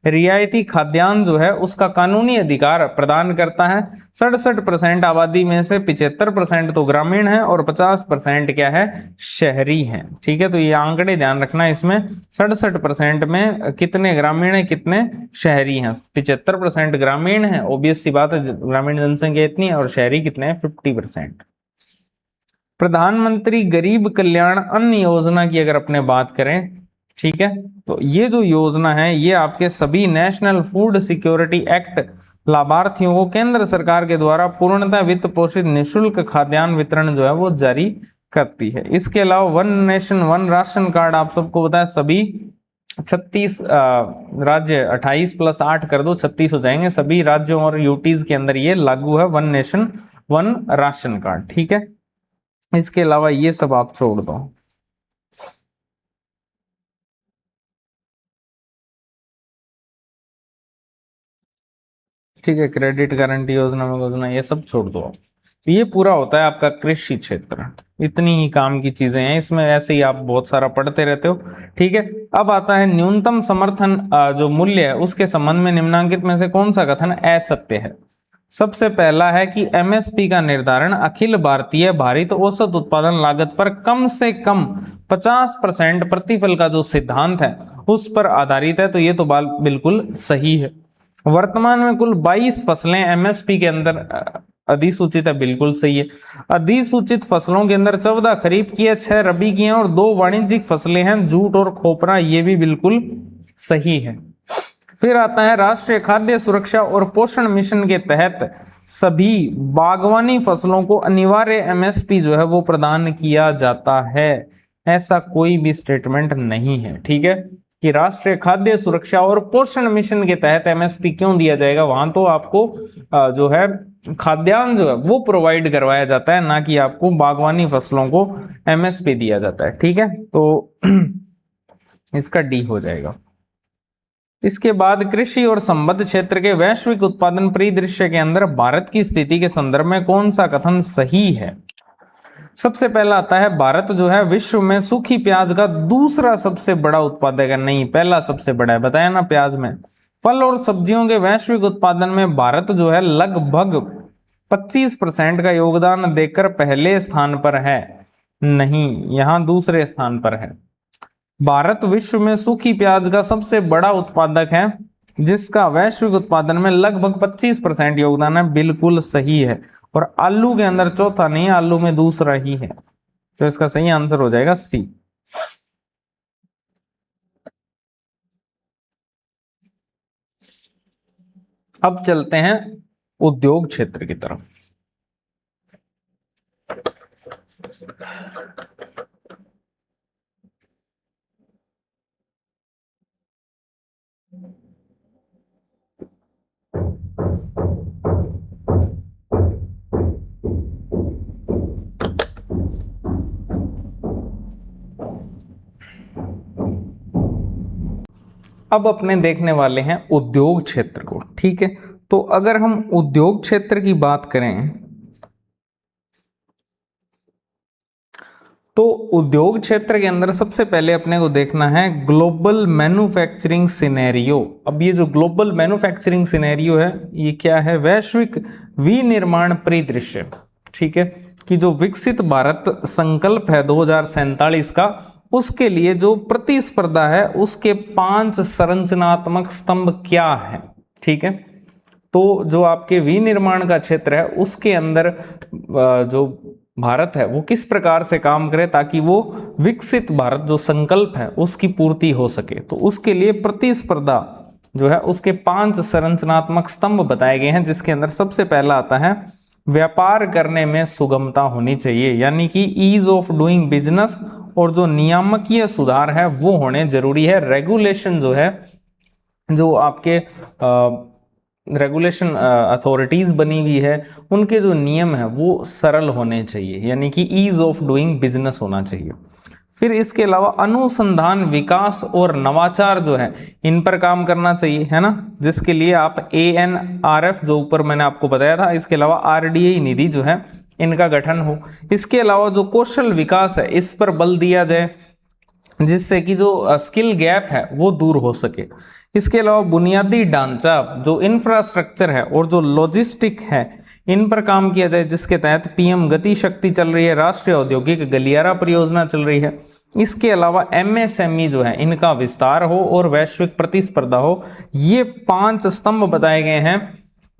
रियायती खाद्यान्न जो है उसका कानूनी अधिकार प्रदान करता है। 67% आबादी में से 75% तो ग्रामीण है और 50% क्या है? शहरी है, ठीक है। तो ये आंकड़े ध्यान रखना, इसमें 67% में कितने ग्रामीण है कितने शहरी हैं? 75% ग्रामीण है, ऑब्वियस सी बात है, ग्रामीण जनसंख्या इतनी है, और शहरी कितने हैं? 50%। प्रधानमंत्री गरीब कल्याण अन्न योजना की अगर अपने बात करें, ठीक है, तो ये जो योजना है ये आपके सभी नेशनल फूड सिक्योरिटी एक्ट लाभार्थियों को केंद्र सरकार के द्वारा पूर्णतः वित्त पोषित निःशुल्क खाद्यान्न वितरण जो है वो जारी करती है। इसके अलावा one nation one ration card आप सबको बताया, सभी 36 राज्य, 28 + 8 कर दो 36 हो जाएंगे, सभी राज्यों और यूटीज के अंदर ये लागू है one nation one ration card, ठीक है। इसके अलावा ये सब आप छोड़ दो। ठीक है, क्रेडिट गारंटी योजना में योजना ये सब छोड़ दो। ये पूरा होता है आपका कृषि क्षेत्र। इतनी ही काम की चीजें हैं इसमें, वैसे ही आप बहुत सारा पढ़ते रहते हो। ठीक है, अब आता है न्यूनतम समर्थन जो मूल्य है उसके संबंध में निम्नांकित में से कौन सा कथन असत्य है। सबसे पहला है कि एमएसपी का निर्धारण अखिल भारतीय भारित औसत उत्पादन लागत पर कम से कम 50% प्रतिफल का जो सिद्धांत है उस पर आधारित है, तो ये तो बिल्कुल सही है। वर्तमान में कुल 22 फसलें एमएसपी के अंदर अधिसूचित है, बिल्कुल सही है। अधिसूचित फसलों के अंदर 14 खरीफ की है, 6 रबी की हैं और 2 वाणिज्यिक फसलें हैं, जूट और खोपरा, ये भी बिल्कुल सही है। फिर आता है राष्ट्रीय खाद्य सुरक्षा और पोषण मिशन के तहत सभी बागवानी फसलों को अनिवार्य एमएसपी जो है वो प्रदान किया जाता है, ऐसा कोई भी स्टेटमेंट नहीं है। ठीक है, कि राष्ट्रीय खाद्य सुरक्षा और पोषण मिशन के तहत एमएसपी क्यों दिया जाएगा, वहां तो आपको जो है खाद्यान्न जो है वो प्रोवाइड करवाया जाता है, ना कि आपको बागवानी फसलों को एमएसपी दिया जाता है। ठीक है, तो इसका डी हो जाएगा। इसके बाद कृषि और संबद्ध क्षेत्र के वैश्विक उत्पादन परिदृश्य के अंदर भारत की स्थिति के संदर्भ में कौन सा कथन सही है। सबसे पहला आता है भारत जो है विश्व में सूखी प्याज का दूसरा सबसे बड़ा उत्पादक है। नहीं, पहला सबसे बड़ा है, बताया ना प्याज में। फल और सब्जियों के वैश्विक उत्पादन में भारत जो है लगभग 25% का योगदान देकर पहले स्थान पर है। नहीं, यहां दूसरे स्थान पर है। भारत विश्व में सूखी प्याज का सबसे बड़ा उत्पादक है जिसका वैश्विक उत्पादन में लगभग 25% योगदान है, बिल्कुल सही है। और आलू के अंदर चौथा नहीं, आलू में दूसरा ही है, तो इसका सही आंसर हो जाएगा सी। अब चलते हैं उद्योग क्षेत्र की तरफ। अब अपने देखने वाले हैं उद्योग क्षेत्र को। ठीक है, तो अगर हम उद्योग क्षेत्र की बात करें तो उद्योग क्षेत्र के अंदर सबसे पहले अपने को देखना है ग्लोबल मैन्युफैक्चरिंग सिनेरियो। अब ये जो ग्लोबल मैन्युफैक्चरिंग सिनेरियो है ये क्या है, वैश्विक विनिर्माण परिदृश्य। ठीक है, कि जो विकसित भारत संकल्प है 2047 का, उसके लिए जो प्रतिस्पर्धा है उसके 5 संरचनात्मक स्तंभ क्या है। ठीक है, तो जो आपके विनिर्माण का क्षेत्र है उसके अंदर जो भारत है वो किस प्रकार से काम करे ताकि वो विकसित भारत जो संकल्प है उसकी पूर्ति हो सके, तो उसके लिए प्रतिस्पर्धा जो है उसके 5 संरचनात्मक स्तंभ बताए गए हैं, जिसके अंदर सबसे पहला आता है व्यापार करने में सुगमता होनी चाहिए, यानी कि ईज ऑफ डूइंग बिजनेस, और जो नियामकीय सुधार है वो होने जरूरी है। रेगुलेशन जो है, जो आपके रेगुलेशन अथॉरिटीज बनी हुई है उनके जो नियम है वो सरल होने चाहिए, यानी कि ईज ऑफ डूइंग बिजनेस होना चाहिए। फिर इसके अलावा अनुसंधान विकास और नवाचार जो है इन पर काम करना चाहिए, है ना, जिसके लिए आप ANRF जो ऊपर मैंने आपको बताया था, इसके अलावा RDI निधि जो है इनका गठन हो। इसके अलावा जो कौशल विकास है इस पर बल दिया जाए, जिससे कि जो स्किल गैप है वो दूर हो सके। इसके अलावा बुनियादी ढांचा जो इंफ्रास्ट्रक्चर है और जो लॉजिस्टिक है इन पर काम किया जाए, जिसके तहत PM गति शक्ति चल रही है, राष्ट्रीय औद्योगिक गलियारा परियोजना चल रही है। इसके अलावा MSME जो है इनका विस्तार हो और वैश्विक प्रतिस्पर्धा हो। ये 5 स्तंभ बताए गए हैं,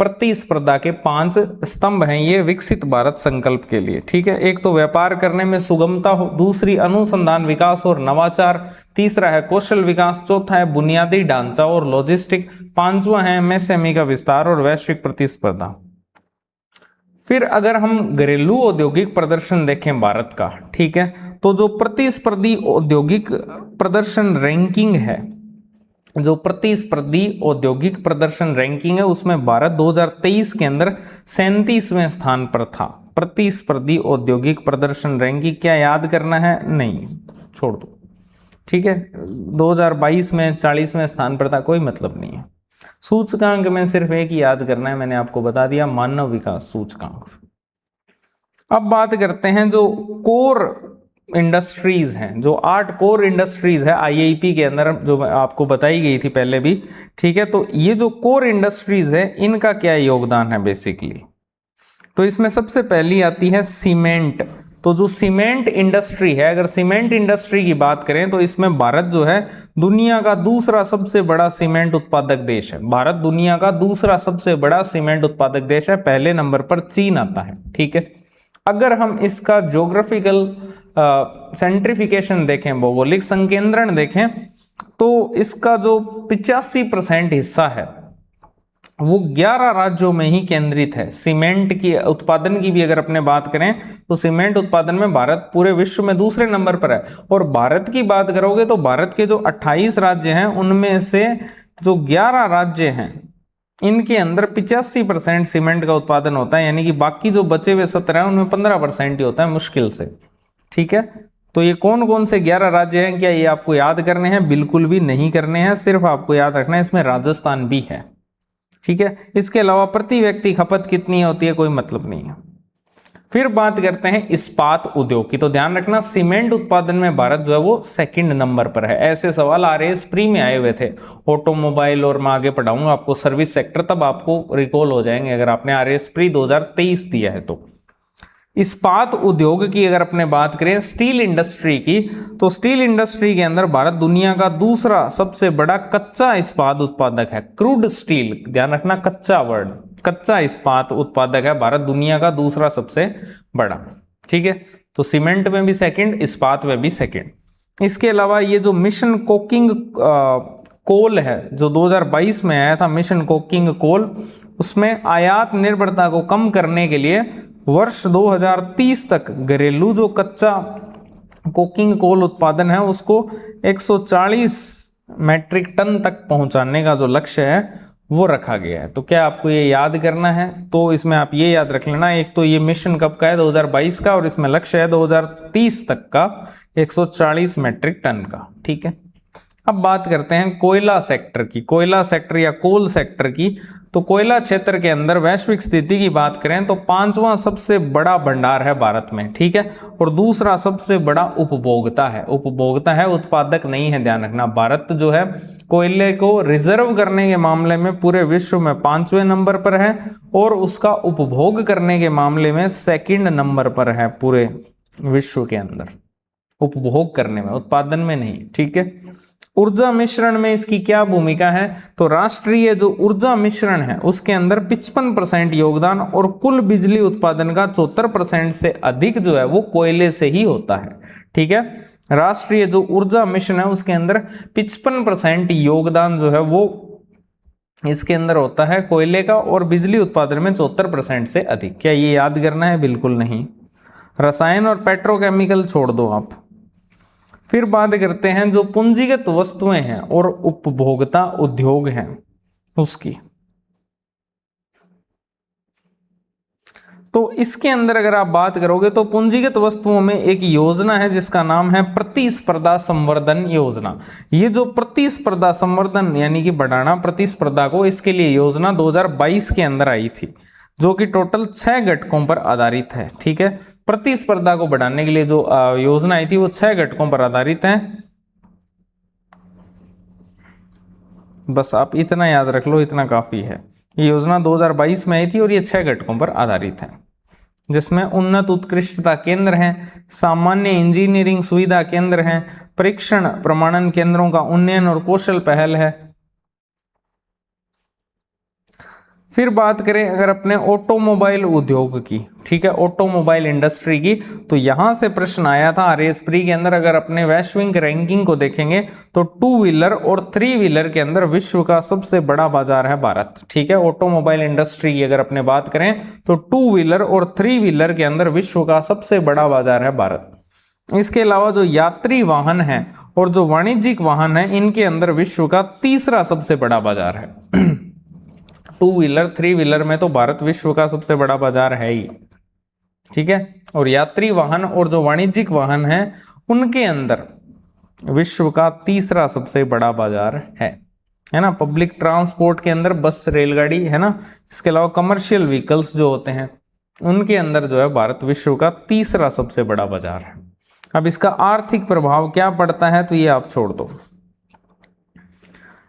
प्रतिस्पर्धा के 5 स्तंभ हैं ये विकसित भारत संकल्प के लिए। ठीक है, एक तो व्यापार करने में सुगमता हो, दूसरी अनुसंधान विकास और नवाचार, तीसरा है कौशल विकास, चौथा है बुनियादी ढांचा और लॉजिस्टिक, पांचवा है MSME का विस्तार और वैश्विक प्रतिस्पर्धा। फिर अगर हम घरेलू औद्योगिक प्रदर्शन देखें भारत का, ठीक है, तो जो प्रतिस्पर्धी औद्योगिक प्रदर्शन रैंकिंग है, जो प्रतिस्पर्धी औद्योगिक प्रदर्शन रैंकिंग है उसमें भारत 2023 के अंदर 37वें स्थान पर था। प्रतिस्पर्धी औद्योगिक प्रदर्शन रैंकिंग क्या याद करना है, नहीं, छोड़ दो। ठीक है, 2022 में 40वें स्थान पर था, कोई मतलब नहीं है। सूचकांक में सिर्फ एक ही याद करना है, मैंने आपको बता दिया, मानव विकास सूचकांक। अब बात करते हैं जो कोर इंडस्ट्रीज हैं, जो 8 कोर इंडस्ट्रीज है आईआईपी के अंदर, जो आपको बताई गई थी पहले भी, ठीक है। तो ये जो कोर इंडस्ट्रीज है इनका क्या योगदान है बेसिकली, तो इसमें सबसे पहली आती है सीमेंट। तो जो सीमेंट इंडस्ट्री है, अगर सीमेंट इंडस्ट्री की बात करें तो इसमें भारत जो है दुनिया का दूसरा सबसे बड़ा सीमेंट उत्पादक देश है। भारत दुनिया का दूसरा सबसे बड़ा सीमेंट उत्पादक देश है, पहले नंबर पर चीन आता है, ठीक है। अगर हम इसका ज्योग्राफिकल सेंट्रिफिकेशन देखें, भौगोलिक संकेंद्रण देखें, तो इसका जो 85% हिस्सा है वो 11 राज्यों में ही केंद्रित है। सीमेंट की उत्पादन की भी अगर अपने बात करें तो सीमेंट उत्पादन में भारत पूरे विश्व में दूसरे नंबर पर है। और भारत की बात करोगे तो भारत के जो 28 राज्य हैं उनमें से जो 11 राज्य हैं इनके अंदर 85% सीमेंट का उत्पादन होता है, यानी कि बाकी जो बचे हुए 17 हैं उनमें 15% ही होता है मुश्किल से, ठीक है। तो ये कौन कौन से 11 राज्य हैं, क्या ये आपको याद करने हैं? बिल्कुल भी नहीं करने हैं, सिर्फ आपको याद रखना है इसमें राजस्थान भी है, ठीक है। इसके अलावा प्रति व्यक्ति खपत कितनी होती है कोई मतलब नहीं है। फिर बात करते हैं इस्पात उद्योग की, तो ध्यान रखना सीमेंट उत्पादन में भारत जो है वो सेकंड नंबर पर है। ऐसे सवाल आरएएस प्री में आए हुए थे, ऑटोमोबाइल और मैं आगे पढ़ाऊंगा आपको सर्विस सेक्टर, तब आपको रिकॉल हो जाएंगे अगर आपने आरएएस प्री 2023 दिया है तो। इस्पात उद्योग की अगर अपने बात करें, स्टील इंडस्ट्री की, तो स्टील इंडस्ट्री के अंदर भारत दुनिया का दूसरा सबसे बड़ा कच्चा इस्पात उत्पादक है। क्रूड स्टील, ध्यान रखना कच्चा वर्ड, कच्चा इस्पात उत्पादक है भारत दुनिया का दूसरा सबसे बड़ा, ठीक है। तो सीमेंट में भी सेकंड, इस्पात में भी सेकंड। इसके अलावा ये जो मिशन कोकिंग कोल है जो 2022 में आया था, मिशन कोकिंग कोल, उसमें आयात निर्भरता को कम करने के लिए वर्ष 2030 तक घरेलू जो कच्चा कोकिंग कोल उत्पादन है उसको 140 मैट्रिक टन तक पहुंचाने का जो लक्ष्य है वो रखा गया है। तो क्या आपको ये याद करना है? तो इसमें आप ये याद रख लेना, एक तो ये मिशन कब का है 2022 का, और इसमें लक्ष्य है 2030 तक का 140 मैट्रिक टन का, ठीक है। अब बात करते हैं कोयला सेक्टर की, कोयला सेक्टर या कोल सेक्टर की। तो कोयला क्षेत्र के अंदर वैश्विक स्थिति की बात करें तो 5वां सबसे बड़ा भंडार है भारत में, ठीक है, और दूसरा सबसे बड़ा उपभोक्ता है। उपभोक्ता है, उत्पादक नहीं है, ध्यान रखना। भारत जो है कोयले को रिजर्व करने के मामले में पूरे विश्व में 5वें नंबर पर है, और उसका उपभोग करने के मामले में सेकंड नंबर पर है पूरे विश्व के अंदर, उपभोग करने में, उत्पादन में नहीं, ठीक है। ऊर्जा मिश्रण में इसकी क्या भूमिका है? तो राष्ट्रीय जो ऊर्जा मिश्रण है उसके अंदर 55% योगदान, और कुल बिजली उत्पादन का 74% से अधिक जो है वो कोयले से ही होता है, ठीक है। राष्ट्रीय जो ऊर्जा मिश्रण है उसके अंदर 55% योगदान जो है वो इसके अंदर होता है कोयले का, और बिजली उत्पादन में 74% से अधिक। क्या ये याद करना है? बिल्कुल नहीं। रसायन और पेट्रोकेमिकल छोड़ दो आप। फिर बात करते हैं जो पूंजीगत वस्तुएं हैं और उपभोक्ता उद्योग हैं उसकी। तो इसके अंदर अगर आप बात करोगे तो पूंजीगत वस्तुओं में एक योजना है जिसका नाम है प्रतिस्पर्धा संवर्धन योजना। ये जो प्रतिस्पर्धा संवर्धन यानी कि बढ़ाना प्रतिस्पर्धा को, इसके लिए योजना 2022 के अंदर आई थी, जो कि टोटल 6 घटकों पर आधारित है, ठीक है। प्रतिस्पर्धा को बढ़ाने के लिए जो योजना आई थी वो 6 घटकों पर आधारित है। बस आप इतना याद रख लो, इतना काफी है। ये योजना 2022 में आई थी और ये 6 घटकों पर आधारित है, जिसमें उन्नत उत्कृष्टता केंद्र हैं, सामान्य इंजीनियरिंग सुविधा केंद्र हैं, परीक्षण प्रमाणन केंद्रों का उन्नयन और कौशल पहल है। फिर बात करें अगर अपने ऑटोमोबाइल उद्योग की, ठीक है, ऑटोमोबाइल इंडस्ट्री की, तो यहां से प्रश्न आया था आरएएस प्री के अंदर। अगर अपने वैश्विक रैंकिंग को देखेंगे तो 2 व्हीलर और 3 व्हीलर के अंदर विश्व का सबसे बड़ा बाजार है भारत, ठीक है। ऑटोमोबाइल इंडस्ट्री की अगर अपने बात करें तो 2 व्हीलर और 3 व्हीलर के अंदर विश्व का सबसे बड़ा बाजार है भारत। इसके अलावा जो यात्री वाहन है और जो वाणिज्यिक वाहन है, इनके अंदर विश्व का तीसरा सबसे बड़ा बाजार है। 2 व्हीलर 3 व्हीलर में तो भारत विश्व का सबसे बड़ा बाजार है ही, ठीक है। और यात्री वाहन और जो वाणिज्यिक वाहन है उनके अंदर विश्व का तीसरा सबसे बड़ा बाजार है ना। पब्लिक ट्रांसपोर्ट के अंदर बस, रेलगाड़ी है ना। इसके अलावा कमर्शियल व्हीकल्स जो होते हैं उनके अंदर जो है भारत विश्व का तीसरा सबसे बड़ा बाजार है। अब इसका आर्थिक प्रभाव क्या पड़ता है तो ये आप छोड़ दो।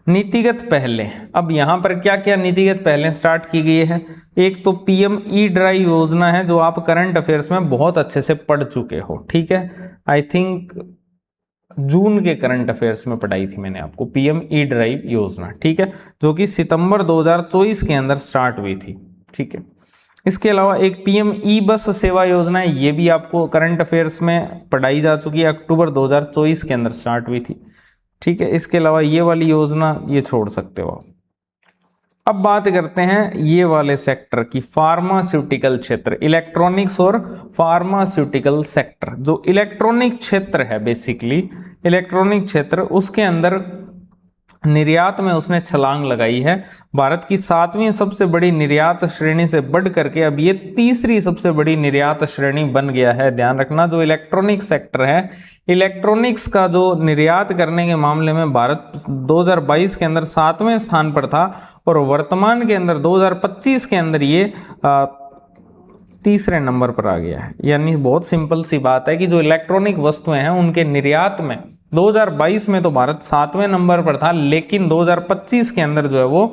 नीतिगत पहले, अब यहां पर क्या क्या नीतिगत पहले स्टार्ट की गई है। एक तो पीएम ई ड्राइव योजना है जो आप करंट अफेयर्स में बहुत अच्छे से पढ़ चुके हो, ठीक है। आई थिंक जून के करंट अफेयर्स में पढ़ाई थी मैंने आपको, पीएम ई ड्राइव योजना, ठीक है, जो कि सितंबर 2024 के अंदर स्टार्ट हुई थी, ठीक है। इसके अलावा एक पीएम ई बस सेवा योजना है, ये भी आपको करंट अफेयर्स में पढ़ाई जा चुकी है, अक्टूबर 2024 के अंदर स्टार्ट हुई थी, ठीक है। इसके अलावा ये वाली योजना ये छोड़ सकते हो आप। अब बात करते हैं ये वाले सेक्टर की, फार्मास्यूटिकल क्षेत्र, इलेक्ट्रॉनिक्स और फार्मास्यूटिकल सेक्टर। जो इलेक्ट्रॉनिक क्षेत्र है, बेसिकली इलेक्ट्रॉनिक क्षेत्र, उसके अंदर निर्यात में उसने छलांग लगाई है। भारत की 7वीं सबसे बड़ी निर्यात श्रेणी से बढ़ करके अब ये तीसरी सबसे बड़ी निर्यात श्रेणी बन गया है। ध्यान रखना, जो इलेक्ट्रॉनिक सेक्टर है, इलेक्ट्रॉनिक्स का जो निर्यात करने के मामले में भारत 2022 के अंदर 7वें स्थान पर था और वर्तमान के अंदर 2025 के अंदर ये तीसरे नंबर पर आ गया है। यानी बहुत सिंपल सी बात है कि जो इलेक्ट्रॉनिक वस्तुएं हैं उनके निर्यात में 2022 में तो भारत 7वें नंबर पर था, लेकिन 2025 के अंदर जो है वो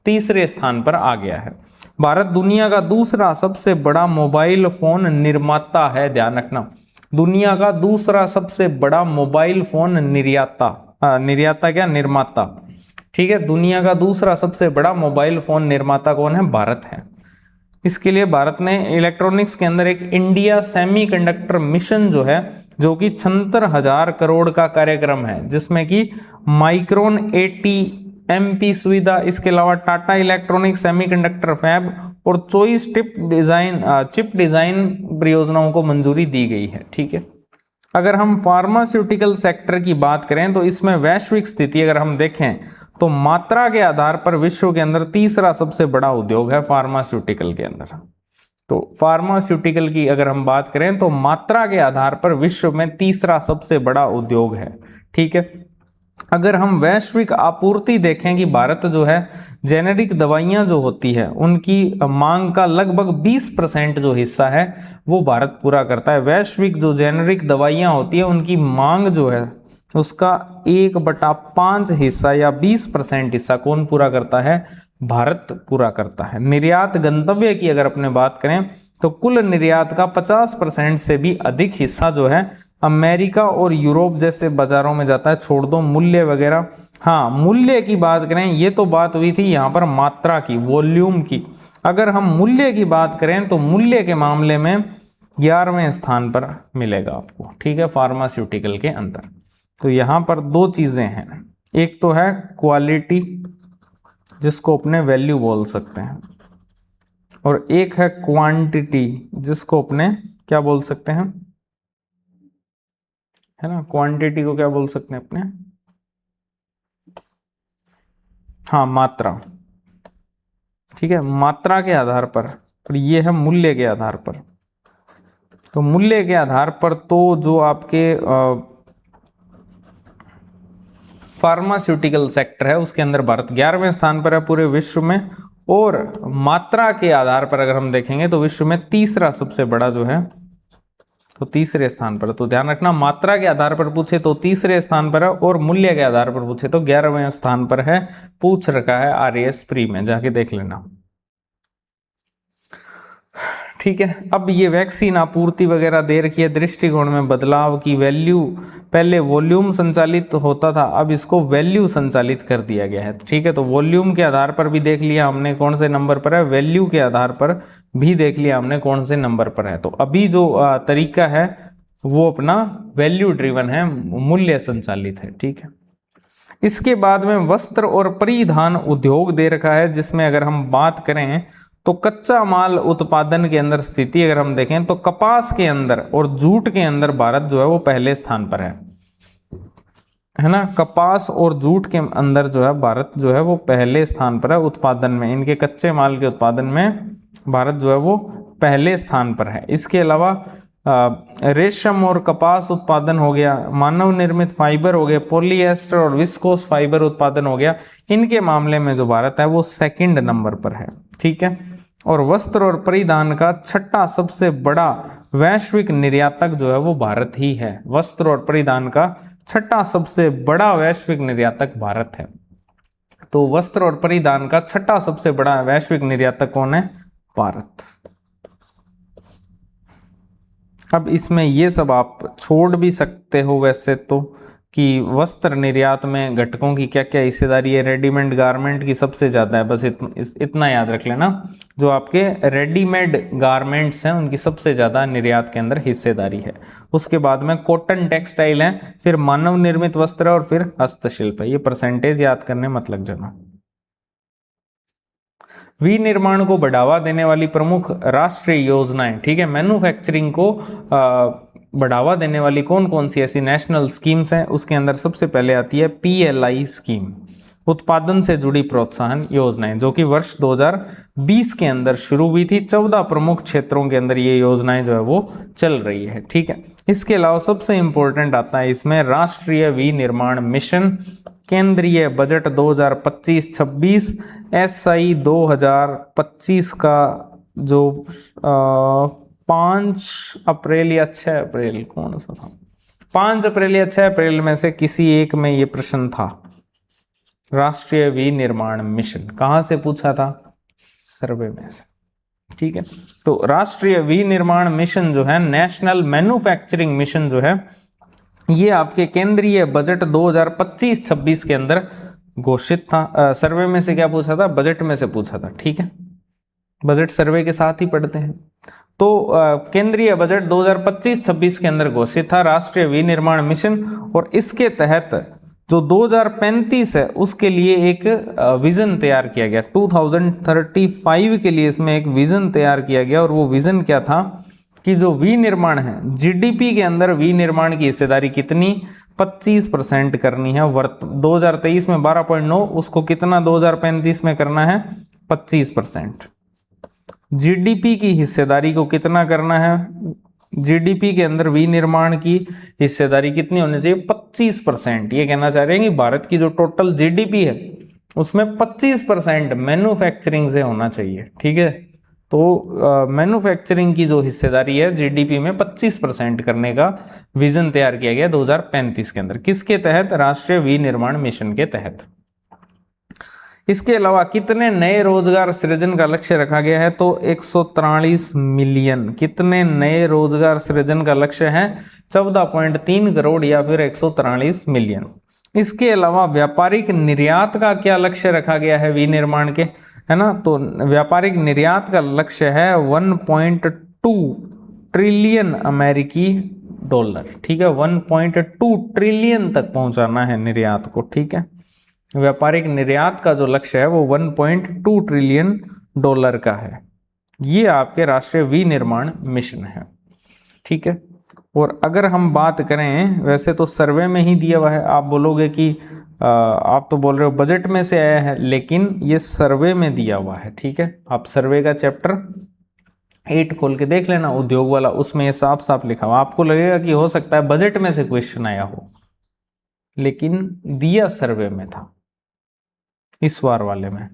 तीसरे स्थान पर आ गया है। भारत दुनिया का दूसरा सबसे बड़ा मोबाइल फोन निर्माता है। ध्यान रखना, दुनिया का दूसरा सबसे बड़ा मोबाइल फोन निर्माता, ठीक है। दुनिया का दूसरा सबसे बड़ा मोबाइल फोन निर्माता कौन है? भारत है। इसके लिए भारत ने इलेक्ट्रॉनिक्स के अंदर एक इंडिया सेमीकंडक्टर मिशन जो है, जो कि 76,000 करोड़ का कार्यक्रम है, जिसमें कि माइक्रोन ATMP सुविधा, इसके अलावा टाटा इलेक्ट्रॉनिक सेमीकंडक्टर फैब और चॉइस चिप डिजाइन परियोजनाओं को मंजूरी दी गई है, ठीक है। अगर हम फार्मास्यूटिकल सेक्टर की बात करें तो इसमें वैश्विक स्थिति अगर हम देखें तो मात्रा के आधार पर विश्व के अंदर तीसरा सबसे बड़ा उद्योग है फार्मास्यूटिकल के अंदर। तो फार्मास्यूटिकल की अगर हम बात करें तो मात्रा के आधार पर विश्व में तीसरा सबसे बड़ा उद्योग है, ठीक है। अगर हम वैश्विक आपूर्ति देखें कि भारत जो है जेनेरिक दवाइयां जो होती है उनकी मांग का लगभग 20% जो हिस्सा है वो भारत पूरा करता है। वैश्विक जो जेनेरिक दवाइयां होती है उनकी मांग जो है उसका 1/5 हिस्सा या 20% हिस्सा कौन पूरा करता है? भारत पूरा करता है। निर्यात गंतव्य की अगर अपने बात करें तो कुल निर्यात का 50% से भी अधिक हिस्सा जो है अमेरिका और यूरोप जैसे बाजारों में जाता है। छोड़ दो मूल्य वगैरह, हाँ मूल्य की बात करें, ये तो बात हुई थी यहाँ पर मात्रा की, वॉल्यूम की। अगर हम मूल्य की बात करें तो मूल्य के मामले में 11वें स्थान पर मिलेगा आपको, ठीक है, फार्मास्यूटिकल के अंदर। तो यहाँ पर दो चीजें हैं, एक तो है क्वालिटी जिसको अपने वैल्यू बोल सकते हैं, और एक है क्वांटिटी जिसको अपने क्या बोल सकते हैं, है ना, क्वांटिटी को क्या बोल सकते हैं अपने, हाँ मात्रा, ठीक है, मात्रा के आधार पर। और ये है मूल्य के आधार पर। तो मूल्य के आधार पर तो जो आपके फार्मास्यूटिकल सेक्टर है उसके अंदर भारत 11वें स्थान पर है पूरे विश्व में, और मात्रा के आधार पर अगर हम देखेंगे तो विश्व में तीसरा सबसे बड़ा जो है तो तीसरे स्थान पर। तो ध्यान रखना, मात्रा के आधार पर पूछे तो तीसरे स्थान पर है और मूल्य के आधार पर पूछे तो 11वें स्थान पर है। पूछ रखा है RAS प्री में, जाके देख लेना, ठीक है। अब ये वैक्सीन आपूर्ति वगैरह दे रखी है, दृष्टिकोण में बदलाव की वैल्यू, पहले वॉल्यूम संचालित होता था, अब इसको वैल्यू संचालित कर दिया गया है, ठीक है। तो वॉल्यूम के आधार पर भी देख लिया हमने कौन से नंबर पर है, वैल्यू के आधार पर भी देख लिया हमने कौन से नंबर पर है। तो अभी जो तरीका है वो अपना वैल्यू ड्रिवन है, मूल्य संचालित है, ठीक है। इसके बाद में वस्त्र और परिधान उद्योग दे रखा है, जिसमें अगर हम बात करें तो कच्चा माल उत्पादन के अंदर स्थिति अगर हम देखें तो कपास के अंदर और जूट के अंदर भारत जो है वो पहले स्थान पर है ना। कपास और जूट के अंदर जो है भारत जो है वो पहले स्थान पर है उत्पादन में, इनके कच्चे माल के उत्पादन में भारत जो है वो पहले स्थान पर है। इसके अलावा रेशम और कपास उत्पादन हो गया, मानव निर्मित फाइबर हो गए, पॉलीएस्टर और विस्कोस फाइबर उत्पादन हो गया, इनके मामले में जो भारत है वो सेकंड नंबर पर है, ठीक है। और वस्त्र और परिधान का छठा सबसे बड़ा वैश्विक निर्यातक जो है वो भारत ही है। वस्त्र और परिधान का छठा सबसे बड़ा वैश्विक निर्यातक भारत है। तो वस्त्र और परिधान का छठा सबसे बड़ा वैश्विक निर्यातक कौन है? भारत। अब इसमें ये सब आप छोड़ भी सकते हो वैसे तो, कि वस्त्र निर्यात में घटकों की क्या क्या हिस्सेदारी है। रेडीमेड गारमेंट की सबसे ज़्यादा है, बस इतना याद रख लेना। जो आपके रेडीमेड गारमेंट्स हैं उनकी सबसे ज़्यादा निर्यात के अंदर हिस्सेदारी है। उसके बाद में कॉटन टेक्सटाइल है, फिर मानव निर्मित वस्त्र और फिर हस्तशिल्प है। ये परसेंटेज याद करने मत लग जाना। विनिर्माण को बढ़ावा देने वाली प्रमुख राष्ट्रीय योजनाएं, ठीक है, मैन्युफैक्चरिंग को बढ़ावा देने वाली कौन कौन सी ऐसी नेशनल स्कीम्स हैं? उसके अंदर सबसे पहले आती है PLI स्कीम, उत्पादन से जुड़ी प्रोत्साहन योजनाएं, जो कि वर्ष 2020 के अंदर शुरू हुई थी। 14 प्रमुख क्षेत्रों के अंदर ये योजनाएं जो है वो चल रही है, ठीक है। इसके अलावा सबसे इंपॉर्टेंट आता है इसमें राष्ट्रीय विनिर्माण मिशन, केंद्रीय बजट 2025-26, SI 2025 का जो 5 अप्रैल या 6 अप्रैल, कौन सा था, 5 अप्रैल या 6 अप्रैल में से किसी एक में ये प्रश्न था। राष्ट्रीय विनिर्माण मिशन कहां से पूछा था? सर्वे में से, ठीक है। तो राष्ट्रीय विनिर्माण मिशन जो है, नेशनल मैन्युफैक्चरिंग मिशन जो है, ये आपके केंद्रीय बजट 2025-26 के अंदर घोषित था। सर्वे में से क्या पूछा था? बजट में से पूछा था, ठीक है। बजट सर्वे के साथ ही पढ़ते हैं। तो केंद्रीय बजट 2025-26 के अंदर घोषित था राष्ट्रीय विनिर्माण मिशन, और इसके तहत जो 2035 है उसके लिए एक विजन तैयार किया गया। 2035 के लिए इसमें एक विजन तैयार किया गया, और वो विजन क्या था कि जो विनिर्माण है, GDP के अंदर विनिर्माण की हिस्सेदारी कितनी? 25% करनी है। 2023 में 12.9, उसको कितना 2035 में करना है? 25%। GDP की हिस्सेदारी को कितना करना है? GDP के अंदर विनिर्माण की हिस्सेदारी कितनी होनी चाहिए? 25%। ये कहना चाह रहे हैं कि भारत की जो टोटल GDP है उसमें 25% मैन्युफैक्चरिंग से होना चाहिए, ठीक है। तो मैन्युफैक्चरिंग की जो हिस्सेदारी है GDP में 25% करने का विजन तैयार किया गया 2035 के अंदर। किसके तहत? राष्ट्रीय विनिर्माण मिशन के तहत। इसके अलावा कितने नए रोजगार सृजन का लक्ष्य रखा गया है? तो 143 मिलियन। कितने नए रोजगार सृजन का लक्ष्य है? 14.3 करोड़ या फिर 143 मिलियन। इसके अलावा व्यापारिक निर्यात का क्या लक्ष्य रखा गया है विनिर्माण के, है ना? तो व्यापारिक निर्यात का लक्ष्य है 1.2 ट्रिलियन अमेरिकी डॉलर, ठीक है। 1.2 ट्रिलियन तक पहुंचाना है निर्यात को, ठीक है। व्यापारिक निर्यात का जो लक्ष्य है वो 1.2 ट्रिलियन डॉलर का है। ये आपके राष्ट्रीय विनिर्माण मिशन है, ठीक है। और अगर हम बात करें, वैसे तो सर्वे में ही दिया हुआ है, आप बोलोगे कि आप तो बोल रहे हो बजट में से आया है, लेकिन ये सर्वे में दिया हुआ है, ठीक है। आप सर्वे का चैप्टर 8 खोल के देख लेना, उद्योग वाला, उसमें ये साफ साफ लिखा हुआ। आपको लगेगा कि हो सकता है बजट में से क्वेश्चन आया हो, लेकिन दिया सर्वे में था इस बार वाले में,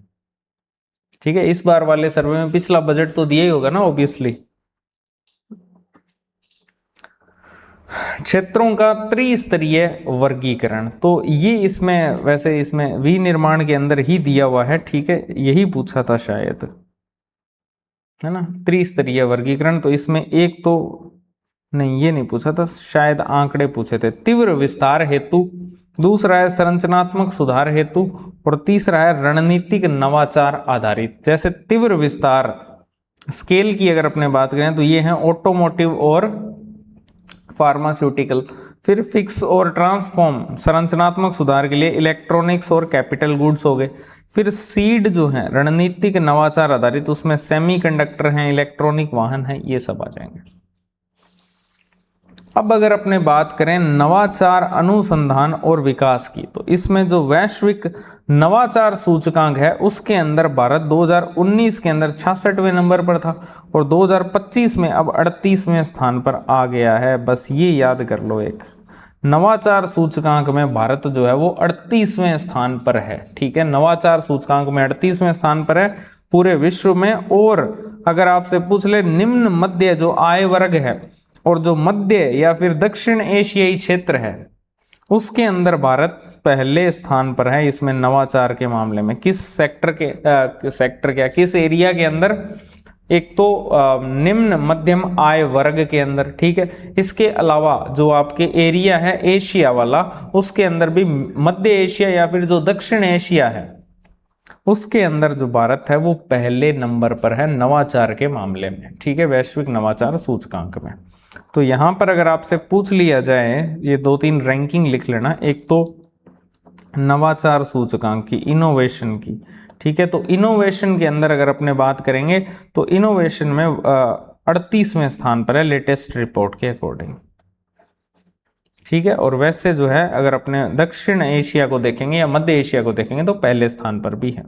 ठीक है। इस बार वाले सर्वे में पिछला बजट तो दिया ही होगा ना, ऑब्वियसली। क्षेत्रों का त्रिस्तरीय वर्गीकरण, तो ये इसमें, वैसे इसमें विनिर्माण के अंदर ही दिया हुआ है, ठीक है। यही पूछा था शायद, है ना, त्रिस्तरीय वर्गीकरण। तो इसमें एक तो नहीं, ये नहीं पूछा था, शायद आंकड़े पूछे थे। तीव्र विस्तार हेतु, दूसरा है संरचनात्मक सुधार हेतु, और तीसरा है रणनीतिक नवाचार आधारित। जैसे तीव्र विस्तार स्केल की अगर अपने बात करें तो ये है ऑटोमोटिव और फार्मास्यूटिकल। फिर फिक्स और ट्रांसफॉर्म संरचनात्मक सुधार के लिए इलेक्ट्रॉनिक्स और कैपिटल गुड्स हो गए। फिर सीड जो है रणनीतिक नवाचार आधारित, उसमें सेमीकंडक्टर हैं, इलेक्ट्रॉनिक वाहन हैं, ये सब आ जाएंगे। अब अगर अपने बात करें नवाचार अनुसंधान और विकास की, तो इसमें जो वैश्विक नवाचार सूचकांक है उसके अंदर भारत 2019 के अंदर 66वें नंबर पर था, और 2025 में अब 38वें स्थान पर आ गया है। बस ये याद कर लो, एक नवाचार सूचकांक में भारत जो है वो 38वें स्थान पर है, ठीक है। नवाचार सूचकांक में 38वें स्थान पर है, पूरे विश्व में। और अगर आपसे पूछ ले निम्न मध्य जो आय वर्ग है और जो मध्य या फिर दक्षिण एशियाई क्षेत्र है उसके अंदर भारत पहले स्थान पर है इसमें नवाचार के मामले में। किस सेक्टर के किस एरिया के अंदर? एक तो निम्न मध्यम आय वर्ग के अंदर, ठीक है। इसके अलावा जो आपके एरिया है एशिया वाला, उसके अंदर भी मध्य एशिया या फिर जो दक्षिण एशिया है उसके अंदर जो भारत है वो पहले नंबर पर है नवाचार के मामले में, ठीक है, वैश्विक नवाचार सूचकांक में। तो यहां पर अगर आपसे पूछ लिया जाए, ये 2-3 रैंकिंग लिख लेना, एक तो नवाचार सूचकांक की, इनोवेशन की, ठीक है। तो इनोवेशन के अंदर अगर अपने बात करेंगे तो इनोवेशन में 38वें स्थान पर है लेटेस्ट रिपोर्ट के अकॉर्डिंग, ठीक है। और वैसे जो है अगर अपने दक्षिण एशिया को देखेंगे या मध्य एशिया को देखेंगे तो पहले स्थान पर भी है।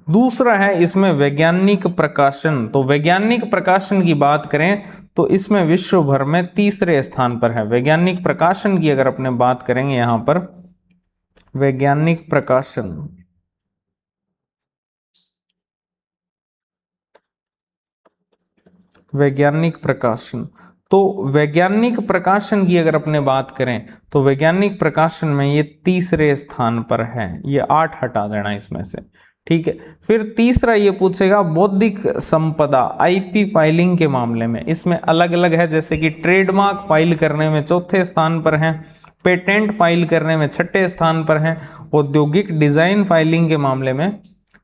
दूसरा है इसमें वैज्ञानिक प्रकाशन। तो वैज्ञानिक प्रकाशन की बात करें तो इसमें विश्व भर में तीसरे स्थान पर है। वैज्ञानिक प्रकाशन की अगर अपने बात करेंगे यहां पर वैज्ञानिक प्रकाशन, वैज्ञानिक प्रकाशन, तो वैज्ञानिक प्रकाशन की अगर अपने बात करें तो वैज्ञानिक प्रकाशन में ये तीसरे स्थान पर है। ये 8 हटा देना इसमें से, ठीक है। फिर तीसरा ये पूछेगा बौद्धिक संपदा आईपी फाइलिंग के मामले में, इसमें अलग अलग है, जैसे कि ट्रेडमार्क फाइल करने में चौथे स्थान पर है, पेटेंट फाइल करने में छठे स्थान पर है, औद्योगिक डिजाइन फाइलिंग के मामले में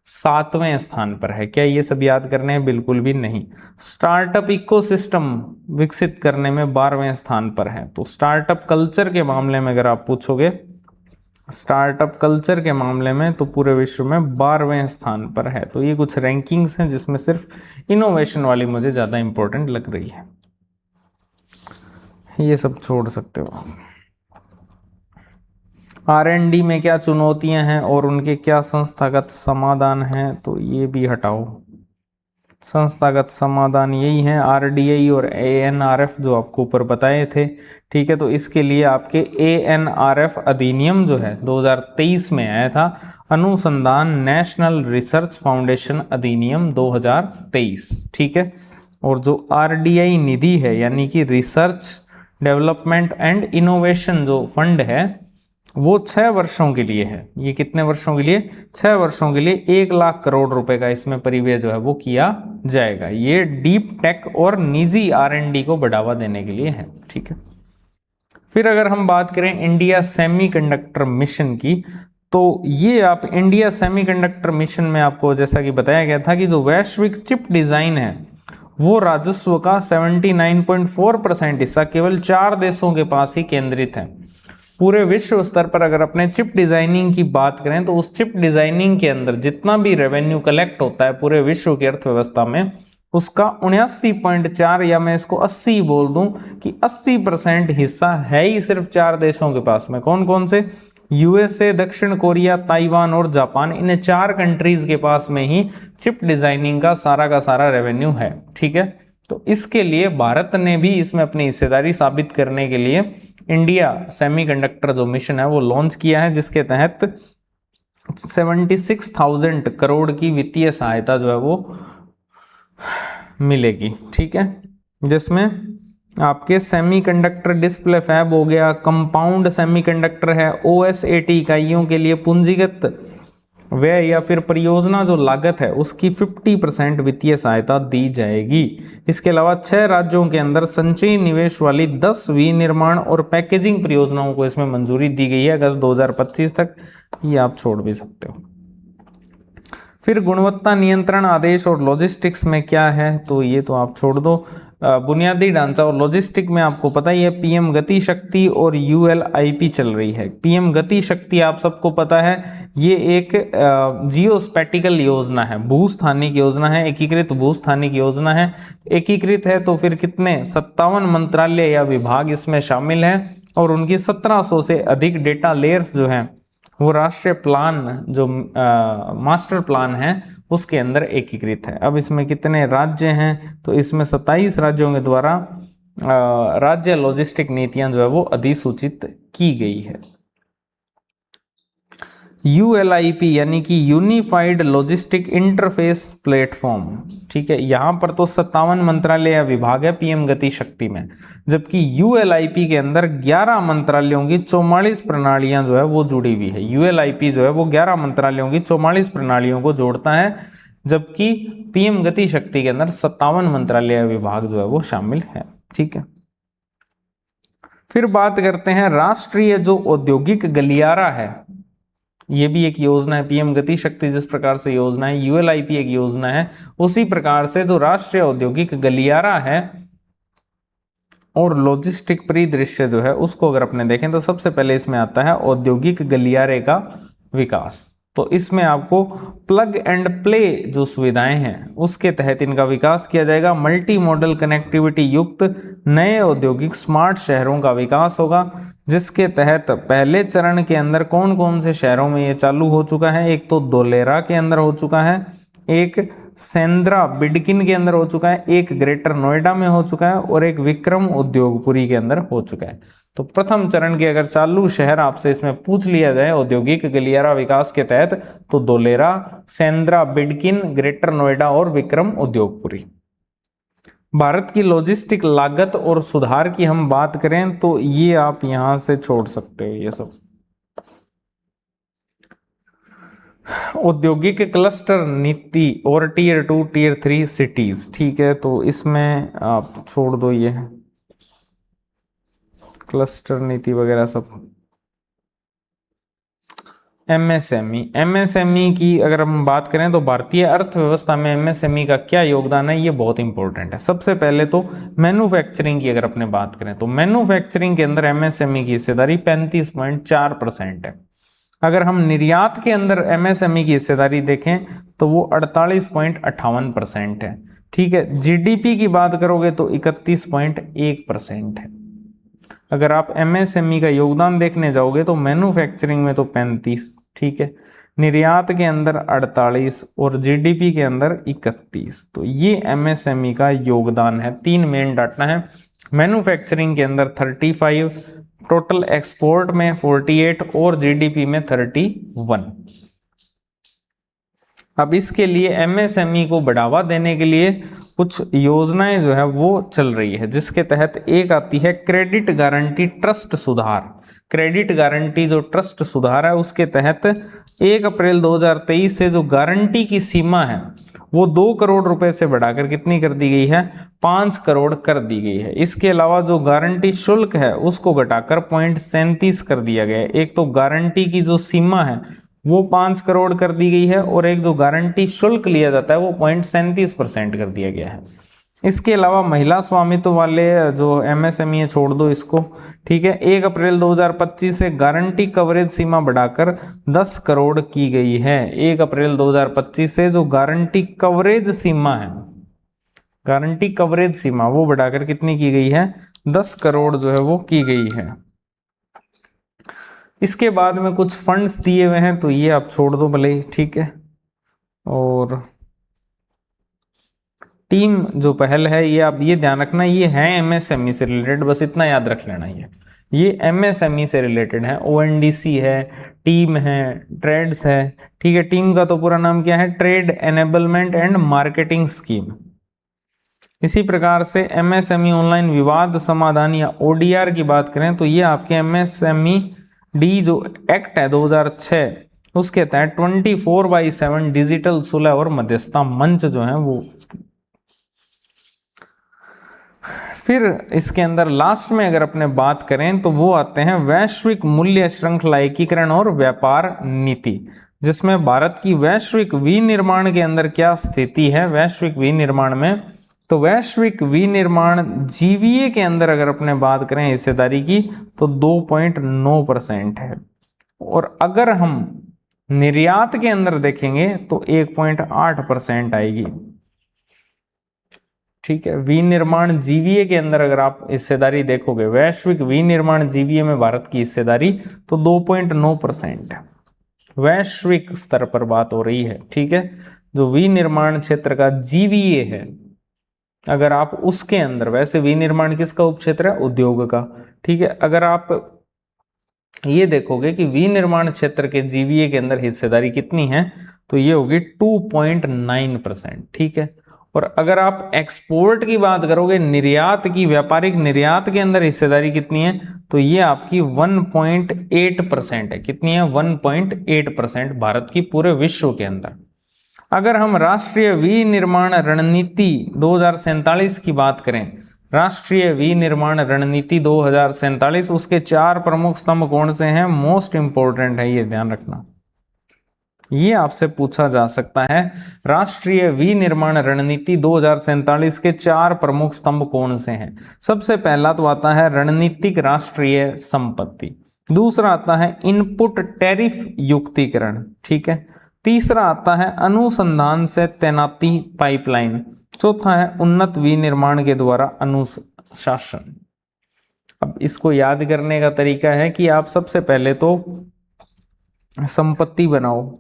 7वें स्थान पर है। क्या ये सब याद करने हैं? बिल्कुल भी नहीं। स्टार्टअप इकोसिस्टम विकसित करने में 12वें स्थान पर है। तो स्टार्टअप कल्चर के मामले में अगर आप पूछोगे, स्टार्टअप कल्चर के मामले में तो पूरे विश्व में 12वें स्थान पर है। तो ये कुछ रैंकिंग्स हैं जिसमें सिर्फ इनोवेशन वाली मुझे ज़्यादा इंपॉर्टेंट लग रही है, ये सब छोड़ सकते हो। R&D में क्या चुनौतियां हैं और उनके क्या संस्थागत समाधान हैं, तो ये भी हटाओ। संस्थागत समाधान यही है RDI और ANRF जो आपको ऊपर बताए थे, ठीक है। तो इसके लिए आपके ANRF अधिनियम जो है 2023 में आया था, अनुसंधान नेशनल रिसर्च फाउंडेशन अधिनियम 2023, ठीक है। और जो RDI निधि है यानी कि रिसर्च डेवलपमेंट एंड इनोवेशन जो फंड है वो 6 वर्षों के लिए है। ये कितने वर्षों के लिए? 6 वर्षों के लिए 1 लाख करोड़ रुपए का इसमें परिव्यय जो है वो किया जाएगा। ये डीप टेक और निजी R&D को बढ़ावा देने के लिए है, ठीक है। फिर अगर हम बात करें इंडिया सेमीकंडक्टर मिशन की, तो ये आप इंडिया सेमीकंडक्टर मिशन में आपको जैसा कि बताया गया था कि जो वैश्विक चिप डिजाइन है वो राजस्व का 79.4% हिस्सा केवल 4 देशों के पास ही केंद्रित है। पूरे विश्व स्तर पर अगर अपने चिप डिजाइनिंग की बात करें तो उस चिप डिजाइनिंग के अंदर जितना भी रेवेन्यू कलेक्ट होता है पूरे विश्व की अर्थव्यवस्था में, उसका 79.4 या मैं इसको 80 बोल दूं कि 80% हिस्सा है ही सिर्फ 4 देशों के पास में। कौन कौन से? USA, दक्षिण कोरिया, ताइवान और जापान। इन 4 कंट्रीज के पास में ही चिप डिजाइनिंग का सारा रेवेन्यू है, ठीक है। तो इसके लिए भारत ने भी इसमें अपनी हिस्सेदारी साबित करने के लिए इंडिया सेमीकंडक्टर जो मिशन है वो लॉन्च किया है, जिसके तहत 76,000 करोड़ की वित्तीय सहायता जो है वो मिलेगी, ठीक है। जिसमें आपके सेमीकंडक्टर डिस्प्ले फैब हो गया, कंपाउंड सेमीकंडक्टर है, OSAT इकाइयों के लिए पूंजीगत व्यय या फिर परियोजना जो लागत है उसकी 50% वित्तीय सहायता दी जाएगी। इसके अलावा 6 राज्यों के अंदर संचयी निवेश वाली 10 विनिर्माण और पैकेजिंग परियोजनाओं को इसमें मंजूरी दी गई है अगस्त 2025 तक। ये आप छोड़ भी सकते हो। फिर गुणवत्ता नियंत्रण आदेश और लॉजिस्टिक्स में क्या है, तो ये तो आप छोड़ दो। बुनियादी ढांचा और लॉजिस्टिक में आपको पता ही है PM गति शक्ति और ULIP चल रही है। PM गति शक्ति आप सबको पता है, ये एक जियोस्पैटिकल योजना है, भूस्थानिक योजना है, एकीकृत भूस्थानिक योजना है। एकीकृत है तो फिर कितने 57 मंत्रालय या विभाग इसमें शामिल हैं और उनकी 1700 से अधिक डेटा लेयर्स जो हैं वो राष्ट्रीय प्लान जो मास्टर प्लान है उसके अंदर एकीकृत है। अब इसमें कितने राज्य हैं, तो इसमें 27 राज्यों के द्वारा राज्य लॉजिस्टिक नीतियां जो है वो अधिसूचित की गई है। ULIP यानी कि यूनिफाइड लॉजिस्टिक इंटरफेस प्लेटफॉर्म, ठीक है। यहाँ पर तो 57 मंत्रालय या विभाग है पीएम गति शक्ति में, जबकि ULIP के अंदर 11 मंत्रालयों की 44 प्रणालियां जो है वो जुड़ी हुई है। ULIP जो है वो 11 मंत्रालयों की 44 प्रणालियों को जोड़ता है, जबकि पीएम गति शक्ति के अंदर 57 मंत्रालय या विभाग जो है वो शामिल है, ठीक है। फिर बात करते हैं राष्ट्रीय जो औद्योगिक गलियारा है, ये भी एक योजना है। पीएम गति शक्ति जिस प्रकार से योजना है, ULIP एक योजना है, उसी प्रकार से जो राष्ट्रीय औद्योगिक गलियारा है और लॉजिस्टिक परिदृश्य जो है उसको अगर अपने देखें तो सबसे पहले इसमें आता है औद्योगिक गलियारे का विकास। तो इसमें आपको प्लग एंड प्ले जो सुविधाएं हैं उसके तहत इनका विकास किया जाएगा। मल्टी मॉडल कनेक्टिविटी युक्त नए औद्योगिक स्मार्ट शहरों का विकास होगा, जिसके तहत पहले चरण के अंदर कौन कौन से शहरों में ये चालू हो चुका है। एक तो धोलेरा के अंदर हो चुका है, एक सेंद्रा बिडकिन के अंदर हो चुका है, एक ग्रेटर नोएडा में हो चुका है और एक विक्रम उद्योगपुरी के अंदर हो चुका है। तो प्रथम चरण के अगर चालू शहर आपसे इसमें पूछ लिया जाए औद्योगिक गलियारा विकास के तहत, तो धोलेरा, सेंद्रा बिडकिन, ग्रेटर नोएडा और विक्रम उद्योगपुरी। भारत की लॉजिस्टिक लागत और सुधार की हम बात करें तो ये आप यहां से छोड़ सकते हो, ये सब औद्योगिक क्लस्टर नीति और टीयर 2 टीयर 3 सिटीज, ठीक है। तो इसमें आप छोड़ दो ये क्लस्टर नीति वगैरह सब। एमएसएमई की अगर हम बात करें तो भारतीय अर्थव्यवस्था में एमएसएमई का क्या योगदान है, ये बहुत इंपॉर्टेंट है। सबसे पहले तो मैन्युफैक्चरिंग की अगर अपने बात करें तो मैन्युफैक्चरिंग के अंदर एमएसएमई की हिस्सेदारी 35.4% है। अगर हम निर्यात के अंदर एमएसएमई की हिस्सेदारी देखें तो वो 48.58% है, ठीक है। जीडीपी की बात करोगे तो 31.1% है। अगर आप एमएसएमई का योगदान देखने जाओगे तो मैन्युफैक्चरिंग में तो 35, ठीक है, निर्यात के अंदर 48 और जीडीपी के अंदर 31। तो ये एमएसएमई का योगदान है। 3 मेन डाटा है, मैन्युफैक्चरिंग के अंदर 35, टोटल एक्सपोर्ट में 48 और जीडीपी में 31। अब इसके लिए एमएसएमई को बढ़ावा देने के लिए कुछ योजनाएं जो है वो चल रही है, जिसके तहत एक आती है क्रेडिट गारंटी ट्रस्ट सुधार। क्रेडिट गारंटी जो ट्रस्ट सुधार है उसके तहत 1 अप्रैल 2023 से जो गारंटी की सीमा है वो 2 करोड़ रुपए से बढ़ाकर कितनी कर दी गई है, 5 करोड़ कर दी गई है। इसके अलावा जो गारंटी शुल्क है उसको घटाकर 0.37 कर दिया गया है। एक तो गारंटी की जो सीमा है वो 5 करोड़ कर दी गई है और एक जो गारंटी शुल्क लिया जाता है वो 0.37% कर दिया गया है। इसके अलावा महिला स्वामित्व वाले जो एमएसएमई है छोड़ दो इसको, ठीक है। 1 अप्रैल 2025 से गारंटी कवरेज सीमा बढ़ाकर 10 करोड़ की गई है। 1 अप्रैल 2025 से जो गारंटी कवरेज सीमा है, गारंटी कवरेज सीमा वो बढ़ाकर कितनी की गई है, 10 करोड़ जो है वो की गई है। इसके बाद में कुछ फंड्स दिए हुए हैं तो ये आप छोड़ दो भले ही, ठीक है। और टीम जो पहल है ये आप ये ध्यान रखना ये है एमएसएमई से रिलेटेड, बस इतना याद रख लेना। ये एमएसएमई से रिलेटेड है। ओएनडीसी है, टीम है, ट्रेड्स है, ठीक है। टीम का तो पूरा नाम क्या है, trade enablement and marketing scheme. इसी प्रकार से एमएसएमई ऑनलाइन विवाद समाधान या ओडीआर की बात करें तो ये आपके एमएसएमई डी जो एक्ट है 2006 उसके तहत 24/7 डिजिटल सुलह और मध्यस्थता मंच जो है वो। फिर इसके अंदर लास्ट में अगर अपने बात करें तो वो आते हैं वैश्विक मूल्य श्रृंखला एकीकरण और व्यापार नीति, जिसमें भारत की वैश्विक विनिर्माण के अंदर क्या स्थिति है। वैश्विक विनिर्माण में तो वैश्विक विनिर्माण जीवीए के अंदर अगर अपने बात करें हिस्सेदारी की तो 2.9% है, और अगर हम निर्यात के अंदर देखेंगे तो 1.8% आएगी, ठीक है। विनिर्माण जीवीए के अंदर अगर आप हिस्सेदारी देखोगे, वैश्विक विनिर्माण जीवीए में भारत की हिस्सेदारी तो 2.9% है। वैश्विक स्तर पर बात हो रही है, ठीक है। जो विनिर्माण क्षेत्र का जीवीए है अगर आप उसके अंदर, वैसे विनिर्माण किसका उपक्षेत्र है, उद्योग का, ठीक है। अगर आप ये देखोगे कि विनिर्माण क्षेत्र के जीवीए के अंदर हिस्सेदारी कितनी है, तो ये होगी 2.9%। ठीक है। और अगर आप एक्सपोर्ट की बात करोगे, निर्यात की, व्यापारिक निर्यात के अंदर हिस्सेदारी कितनी है, तो ये आपकी 1.8% है। कितनी है? 1.8% भारत की पूरे विश्व के अंदर। अगर हम राष्ट्रीय विनिर्माण रणनीति 2047 की बात करें, राष्ट्रीय विनिर्माण रणनीति 2047, उसके 4 प्रमुख स्तंभ कौन से हैं? मोस्ट इंपोर्टेंट है, ये ध्यान रखना, ये आपसे पूछा जा सकता है। राष्ट्रीय विनिर्माण रणनीति 2047 के 4 प्रमुख स्तंभ कौन से हैं? सबसे पहला तो आता है रणनीतिक राष्ट्रीय संपत्ति, दूसरा आता है इनपुट टैरिफ युक्तिकरण, ठीक है, तीसरा आता है अनुसंधान से तैनाती पाइपलाइन, चौथा है उन्नत विनिर्माण के द्वारा अनुशासन। अब इसको याद करने का तरीका है कि आप सबसे पहले तो संपत्ति बनाओ,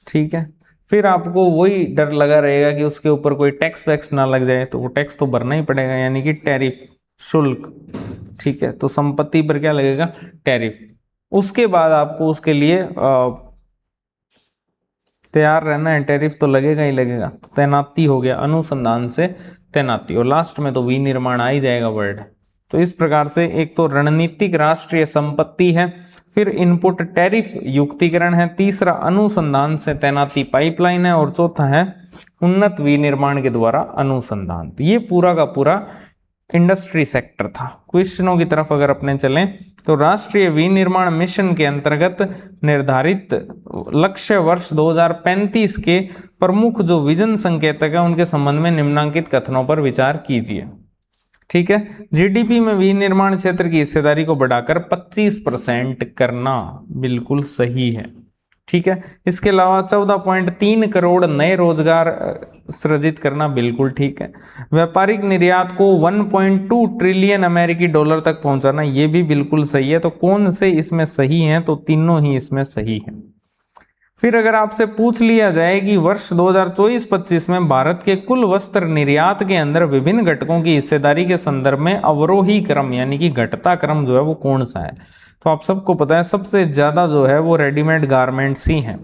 ठीक है, फिर आपको वही डर लगा रहेगा कि उसके ऊपर कोई टैक्स वैक्स ना लग जाए, तो वो टैक्स तो भरना ही पड़ेगा, यानी कि टैरिफ, शुल्क, ठीक है। तो संपत्ति पर क्या लगेगा? टैरिफ। उसके बाद आपको उसके लिए तैयार रहना है, टैरिफ तो लगेगा ही लगेगा। तैनाती हो गया, अनुसंधान से तैनाती, और लास्ट में तो विनिर्माण आ ही जाएगा वर्ड। तो इस प्रकार से एक तो रणनीतिक राष्ट्रीय संपत्ति है, फिर इनपुट टैरिफ युक्तिकरण है, तीसरा अनुसंधान से तैनाती पाइपलाइन है, और चौथा है उन्नत विनिर्माण के द्वारा अनुसंधान। तो ये पूरा का पूरा इंडस्ट्री सेक्टर था। क्वेश्चनों की तरफ अगर अपने चलें, तो राष्ट्रीय विनिर्माण मिशन के अंतर्गत निर्धारित लक्ष्य वर्ष 2035 के प्रमुख जो विजन संकेतक है, उनके संबंध में निम्नांकित कथनों पर विचार कीजिए। ठीक है। जीडीपी में विनिर्माण क्षेत्र की हिस्सेदारी को बढ़ाकर 25% करना बिल्कुल सही है। ठीक है। इसके अलावा 14.3 करोड़ नए रोजगार सृजित करना बिल्कुल ठीक है। व्यापारिक निर्यात को 1.2 ट्रिलियन अमेरिकी डॉलर तक पहुंचाना, यह भी बिल्कुल सही है। तो कौन से इसमें सही हैं? तो तीनों ही इसमें सही हैं। फिर अगर आपसे पूछ लिया जाए कि वर्ष 2024-25 में भारत के कुल वस्त्र निर्यात के अंदर विभिन्न घटकों की हिस्सेदारी के संदर्भ में अवरोही क्रम यानी कि घटता क्रम जो है वो कौन सा है? तो आप सबको पता है सबसे ज्यादा जो है वो रेडीमेड गारमेंट्स ही हैं।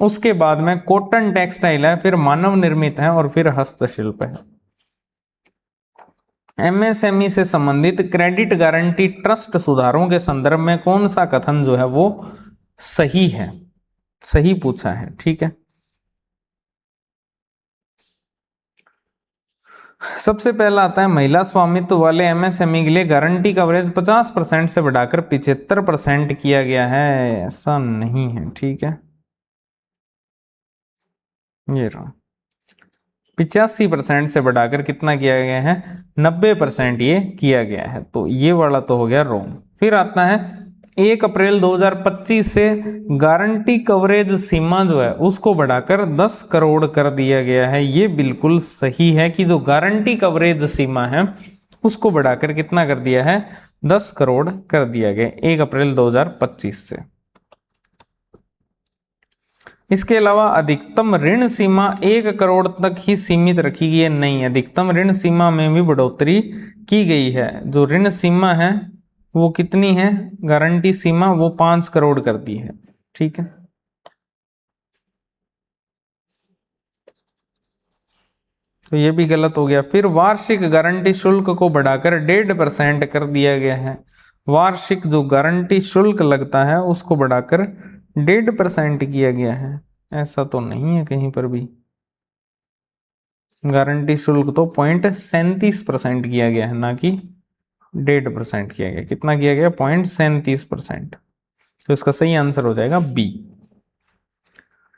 उसके बाद में कॉटन टेक्सटाइल है, फिर मानव निर्मित है, और फिर हस्तशिल्प है। एमएसएमई से संबंधित क्रेडिट गारंटी ट्रस्ट सुधारों के संदर्भ में कौन सा कथन जो है वो सही है? सही पूछा है। ठीक है। सबसे पहला आता है महिला स्वामित्व वाले एमएसएमई के लिए गारंटी कवरेज 50% से बढ़ाकर 75% किया गया है। ऐसा नहीं है। ठीक है, ये रहा 85% से बढ़ाकर कितना किया गया है? 90% ये किया गया है। तो ये वाला तो हो गया रॉन्ग। फिर आता है 1 अप्रैल 2025 से गारंटी कवरेज सीमा जो है उसको बढ़ाकर 10 करोड़ कर दिया गया है। ये बिल्कुल सही है कि जो गारंटी कवरेज सीमा है उसको बढ़ाकर कितना कर दिया है? 10 करोड़ कर दिया गया 1 अप्रैल 2025 से। इसके अलावा अधिकतम ऋण सीमा 1 करोड़ तक ही सीमित रखी गई है। नहीं, अधिकतम ऋण सीमा में भी बढ़ोतरी की गई है। जो ऋण सीमा है वो कितनी है? गारंटी सीमा वो 5 करोड़ कर दी है। ठीक है, तो ये भी गलत हो गया। फिर वार्षिक गारंटी शुल्क को बढ़ाकर 1.5% कर दिया गया है। वार्षिक जो गारंटी शुल्क लगता है उसको बढ़ाकर 1.5% किया गया है। ऐसा तो नहीं है कहीं पर भी। गारंटी शुल्क तो 0.37% किया गया है, ना कि 1.5% किया गया। कितना किया गया? 0.37%। तो इसका सही आंसर हो जाएगा बी।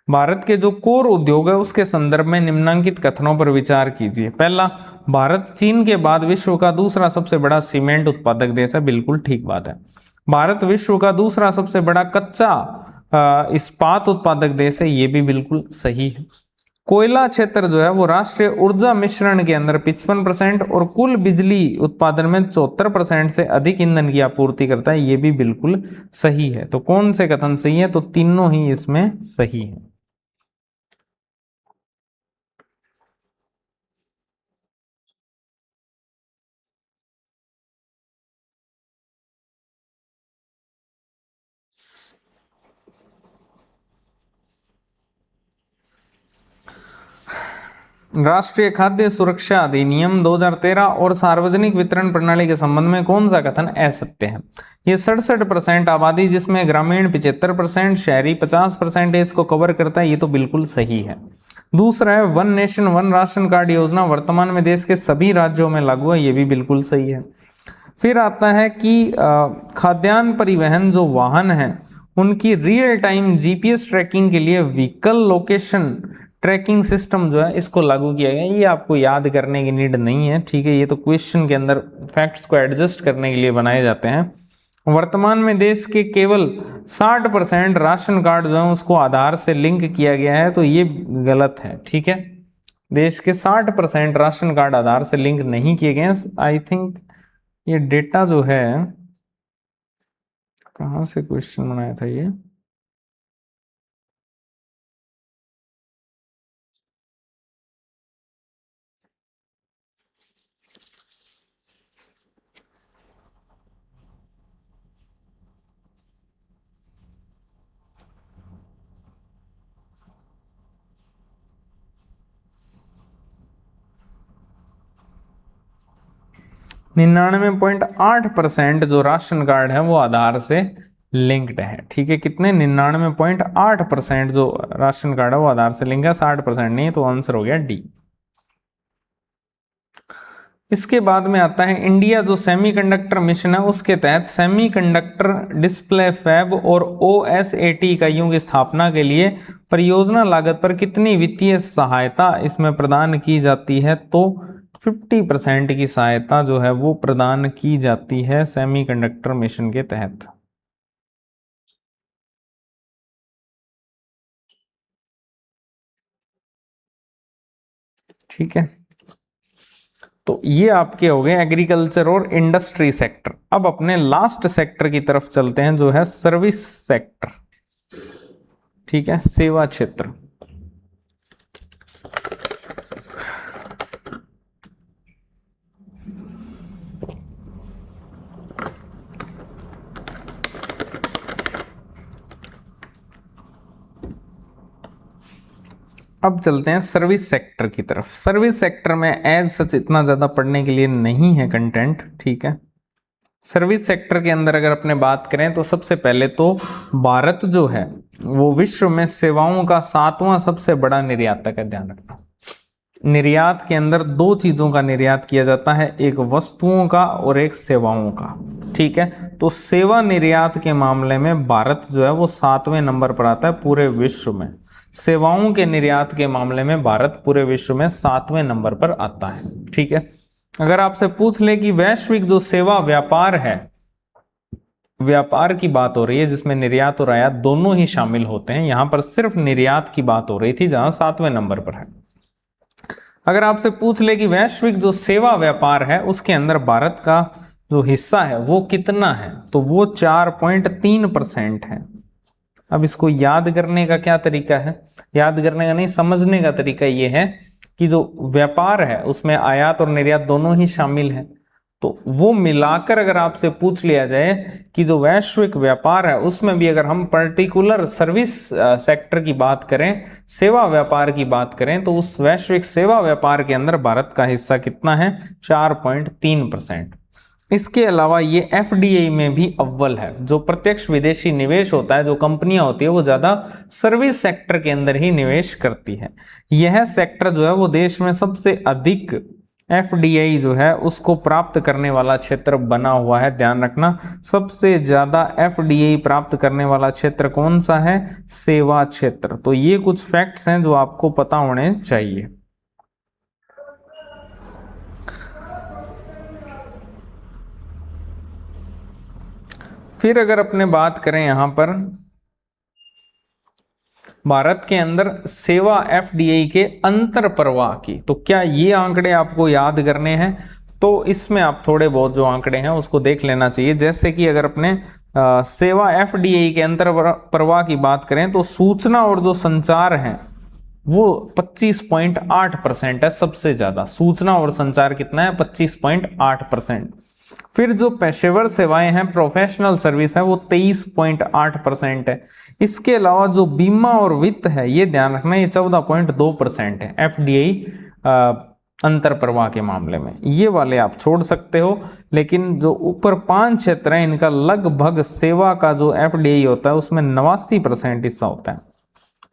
भारत के जो कोर उद्योग है उसके संदर्भ में निम्नांकित कथनों पर विचार कीजिए। पहला, भारत चीन के बाद विश्व का दूसरा सबसे बड़ा सीमेंट उत्पादक देश है। बिल्कुल ठीक बात है। भारत विश्व का दूसरा सबसे बड़ा कच्चा इस्पात उत्पादक देश है। ये भी बिल्कुल सही है। कोयला क्षेत्र जो है वो राष्ट्रीय ऊर्जा मिश्रण के अंदर 55% और कुल बिजली उत्पादन में 74% से अधिक ईंधन की आपूर्ति करता है। ये भी बिल्कुल सही है। तो कौन से कथन सही है? तो तीनों ही इसमें सही है। राष्ट्रीय खाद्य सुरक्षा अधिनियम 2013 और सार्वजनिक वितरण प्रणाली के संबंध में कौन सा कथन असत्य है? ये 67% आबादी जिसमें ग्रामीण 75%, शहरी 50% इसको कवर करता है, ये तो बिल्कुल सही है। दूसरा है one nation one ration card योजना वर्तमान में देश के सभी राज्यों में लागू है, ये भी बिल्कुल सही है। फिर आता है कि खाद्यान्न परिवहन जो वाहन है उनकी रियल टाइम जीपीएस ट्रैकिंग के लिए व्हीकल लोकेशन ट्रैकिंग सिस्टम जो है इसको लागू किया गया। ये आपको याद करने की नीड नहीं है, ठीक है, ये तो क्वेश्चन के अंदर फैक्ट्स को एडजस्ट करने के लिए बनाए जाते हैं। वर्तमान में देश के केवल 60% राशन कार्ड जो है उसको आधार से लिंक किया गया है, तो ये गलत है, ठीक है। देश के 60% राशन कार्ड आधार से लिंक नहीं किए गए हैं। आई थिंक ये डेटा जो है कहाँ से क्वेश्चन बनाया था ये, ,99.8% जो राशन कार्ड है वो आधार से लिंक्ड है, ठीक है। कितने 99.8% जो राशन कार्ड है वो आधार से लिंक है, 60% नहीं, तो आंसर हो गया डी। इसके बाद में आता है इंडिया जो सेमीकंडक्टर मिशन है उसके तहत सेमीकंडक्टर डिस्प्ले फैब और ओएसएटी इकाइयों की स्थापना के लिए परियोजना लागत पर कितनी वित्तीय सहायता इसमें प्रदान की जाती है? तो 50% की सहायता जो है वो प्रदान की जाती है सेमीकंडक्टर मिशन के तहत, ठीक है। तो ये आपके हो गए एग्रीकल्चर और इंडस्ट्री सेक्टर। अब अपने लास्ट सेक्टर की तरफ चलते हैं जो है सर्विस सेक्टर, ठीक है, सेवा क्षेत्र। अब चलते हैं सर्विस सेक्टर की तरफ। सर्विस सेक्टर में एज सच इतना ज्यादा पढ़ने के लिए नहीं है कंटेंट, ठीक है। सर्विस सेक्टर के अंदर अगर अपने बात करें तो सबसे पहले तो भारत जो है वो विश्व में सेवाओं का 7वां सबसे बड़ा निर्यातक है, ध्यान रखना। निर्यात के अंदर दो चीजों का निर्यात किया जाता है, एक वस्तुओं का और एक सेवाओं का, ठीक है। तो सेवा निर्यात के मामले में भारत जो है वो 7वें नंबर पर आता है पूरे विश्व में। सेवाओं के निर्यात के मामले में भारत पूरे विश्व में 7वें नंबर पर आता है, ठीक है। अगर आपसे पूछ ले कि वैश्विक जो सेवा व्यापार है, व्यापार की बात हो रही है जिसमें निर्यात और आयात दोनों ही शामिल होते हैं, यहां पर सिर्फ निर्यात की बात हो रही थी जहां 7वें नंबर पर है। अगर आपसे पूछ ले कि वैश्विक जो सेवा व्यापार है उसके अंदर भारत का जो हिस्सा है वो कितना है, तो वो 4.3% है। अब इसको याद करने का क्या तरीका है? याद करने का नहीं, समझने का तरीका ये है कि जो व्यापार है उसमें आयात और निर्यात दोनों ही शामिल है, तो वो मिलाकर अगर आपसे पूछ लिया जाए कि जो वैश्विक व्यापार है उसमें भी अगर हम पर्टिकुलर सर्विस सेक्टर की बात करें, सेवा व्यापार की बात करें, तो उस वैश्विक सेवा व्यापार के अंदर भारत का हिस्सा कितना है? 4.3%। इसके अलावा ये एफडीआई में भी अव्वल है। जो प्रत्यक्ष विदेशी निवेश होता है, जो कंपनियां होती है वो ज्यादा सर्विस सेक्टर के अंदर ही निवेश करती है। यह सेक्टर जो है वो देश में सबसे अधिक एफडीआई जो है उसको प्राप्त करने वाला क्षेत्र बना हुआ है, ध्यान रखना। सबसे ज्यादा एफडीआई प्राप्त करने वाला क्षेत्र कौन सा है? सेवा क्षेत्र। तो ये कुछ फैक्ट्स हैं जो आपको पता होने चाहिए। फिर अगर अपने बात करें यहां पर भारत के अंदर सेवा एफडीआई के अंतर प्रवाह की, तो क्या ये आंकड़े आपको याद करने हैं? तो इसमें आप थोड़े बहुत जो आंकड़े हैं उसको देख लेना चाहिए। जैसे कि अगर अपने सेवा एफडीआई के अंतर प्रवाह की बात करें तो सूचना और जो संचार है वो 25.8% है, सबसे ज्यादा। सूचना और संचार कितना है? 25.8%। फिर जो पेशेवर सेवाएं हैं, प्रोफेशनल सर्विस है, वो 23.8% है। इसके अलावा जो बीमा और वित्त है, ये ध्यान रखना, ये 14.2% है। एफडीआई अंतर प्रवाह के मामले में, ये वाले आप छोड़ सकते हो। लेकिन जो ऊपर 5 क्षेत्र हैं इनका लगभग सेवा का जो एफडीआई होता है उसमें 89% हिस्सा होता है।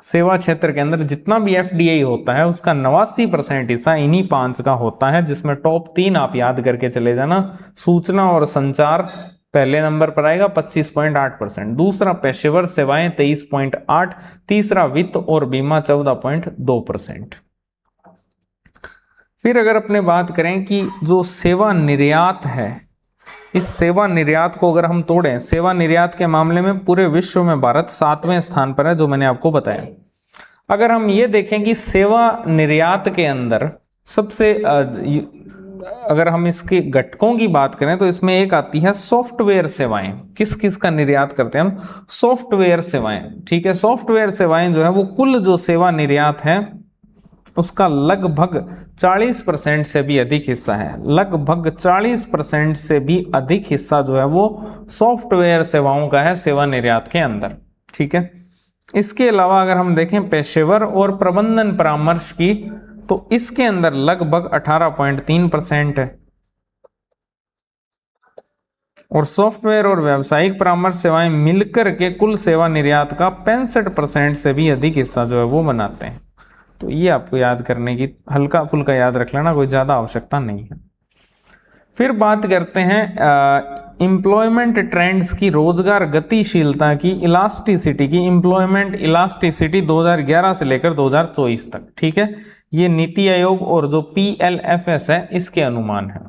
सेवा क्षेत्र के अंदर जितना भी एफडीआई होता है उसका 89% हिस्सा इन्हीं 5 का होता है, जिसमें टॉप 3 आप याद करके चले जाना। सूचना और संचार पहले नंबर पर आएगा 25.8%, दूसरा पेशेवर सेवाएं 23.8%, तीसरा वित्त और बीमा 14.2%। फिर अगर अपने बात करें कि जो सेवा निर्यात है, इस सेवा निर्यात को अगर हम तोड़ें, सेवा निर्यात के मामले में पूरे विश्व में भारत 7वें स्थान पर है, जो मैंने आपको बताया। अगर हम ये देखें कि सेवा निर्यात के अंदर सबसे अगर हम इसके घटकों की बात करें तो इसमें एक आती है सॉफ्टवेयर सेवाएं। किस किस का निर्यात करते हैं हम? सॉफ्टवेयर सेवाएं। ठीक है, सॉफ्टवेयर सेवाएं जो है वो कुल जो सेवा निर्यात है उसका लगभग 40% से भी अधिक हिस्सा है। लगभग 40% से भी अधिक हिस्सा जो है वो सॉफ्टवेयर सेवाओं का है सेवा निर्यात के अंदर। ठीक है, इसके अलावा अगर हम देखें पेशेवर और प्रबंधन परामर्श की, तो इसके अंदर लगभग 18.3% है। और सॉफ्टवेयर और व्यावसायिक परामर्श सेवाएं मिलकर के कुल सेवा निर्यात का 65% से भी अधिक हिस्सा जो है वो बनाते हैं। तो ये आपको याद करने की, हल्का फुल्का याद रख लेना, कोई ज़्यादा आवश्यकता नहीं है। फिर बात करते हैं एम्प्लॉयमेंट ट्रेंड्स की, रोजगार गतिशीलता की, इलास्टिसिटी की। एम्प्लॉयमेंट इलास्टिसिटी 2011 से लेकर 2024 तक। ठीक है, ये नीति आयोग और जो PLFS है इसके अनुमान है।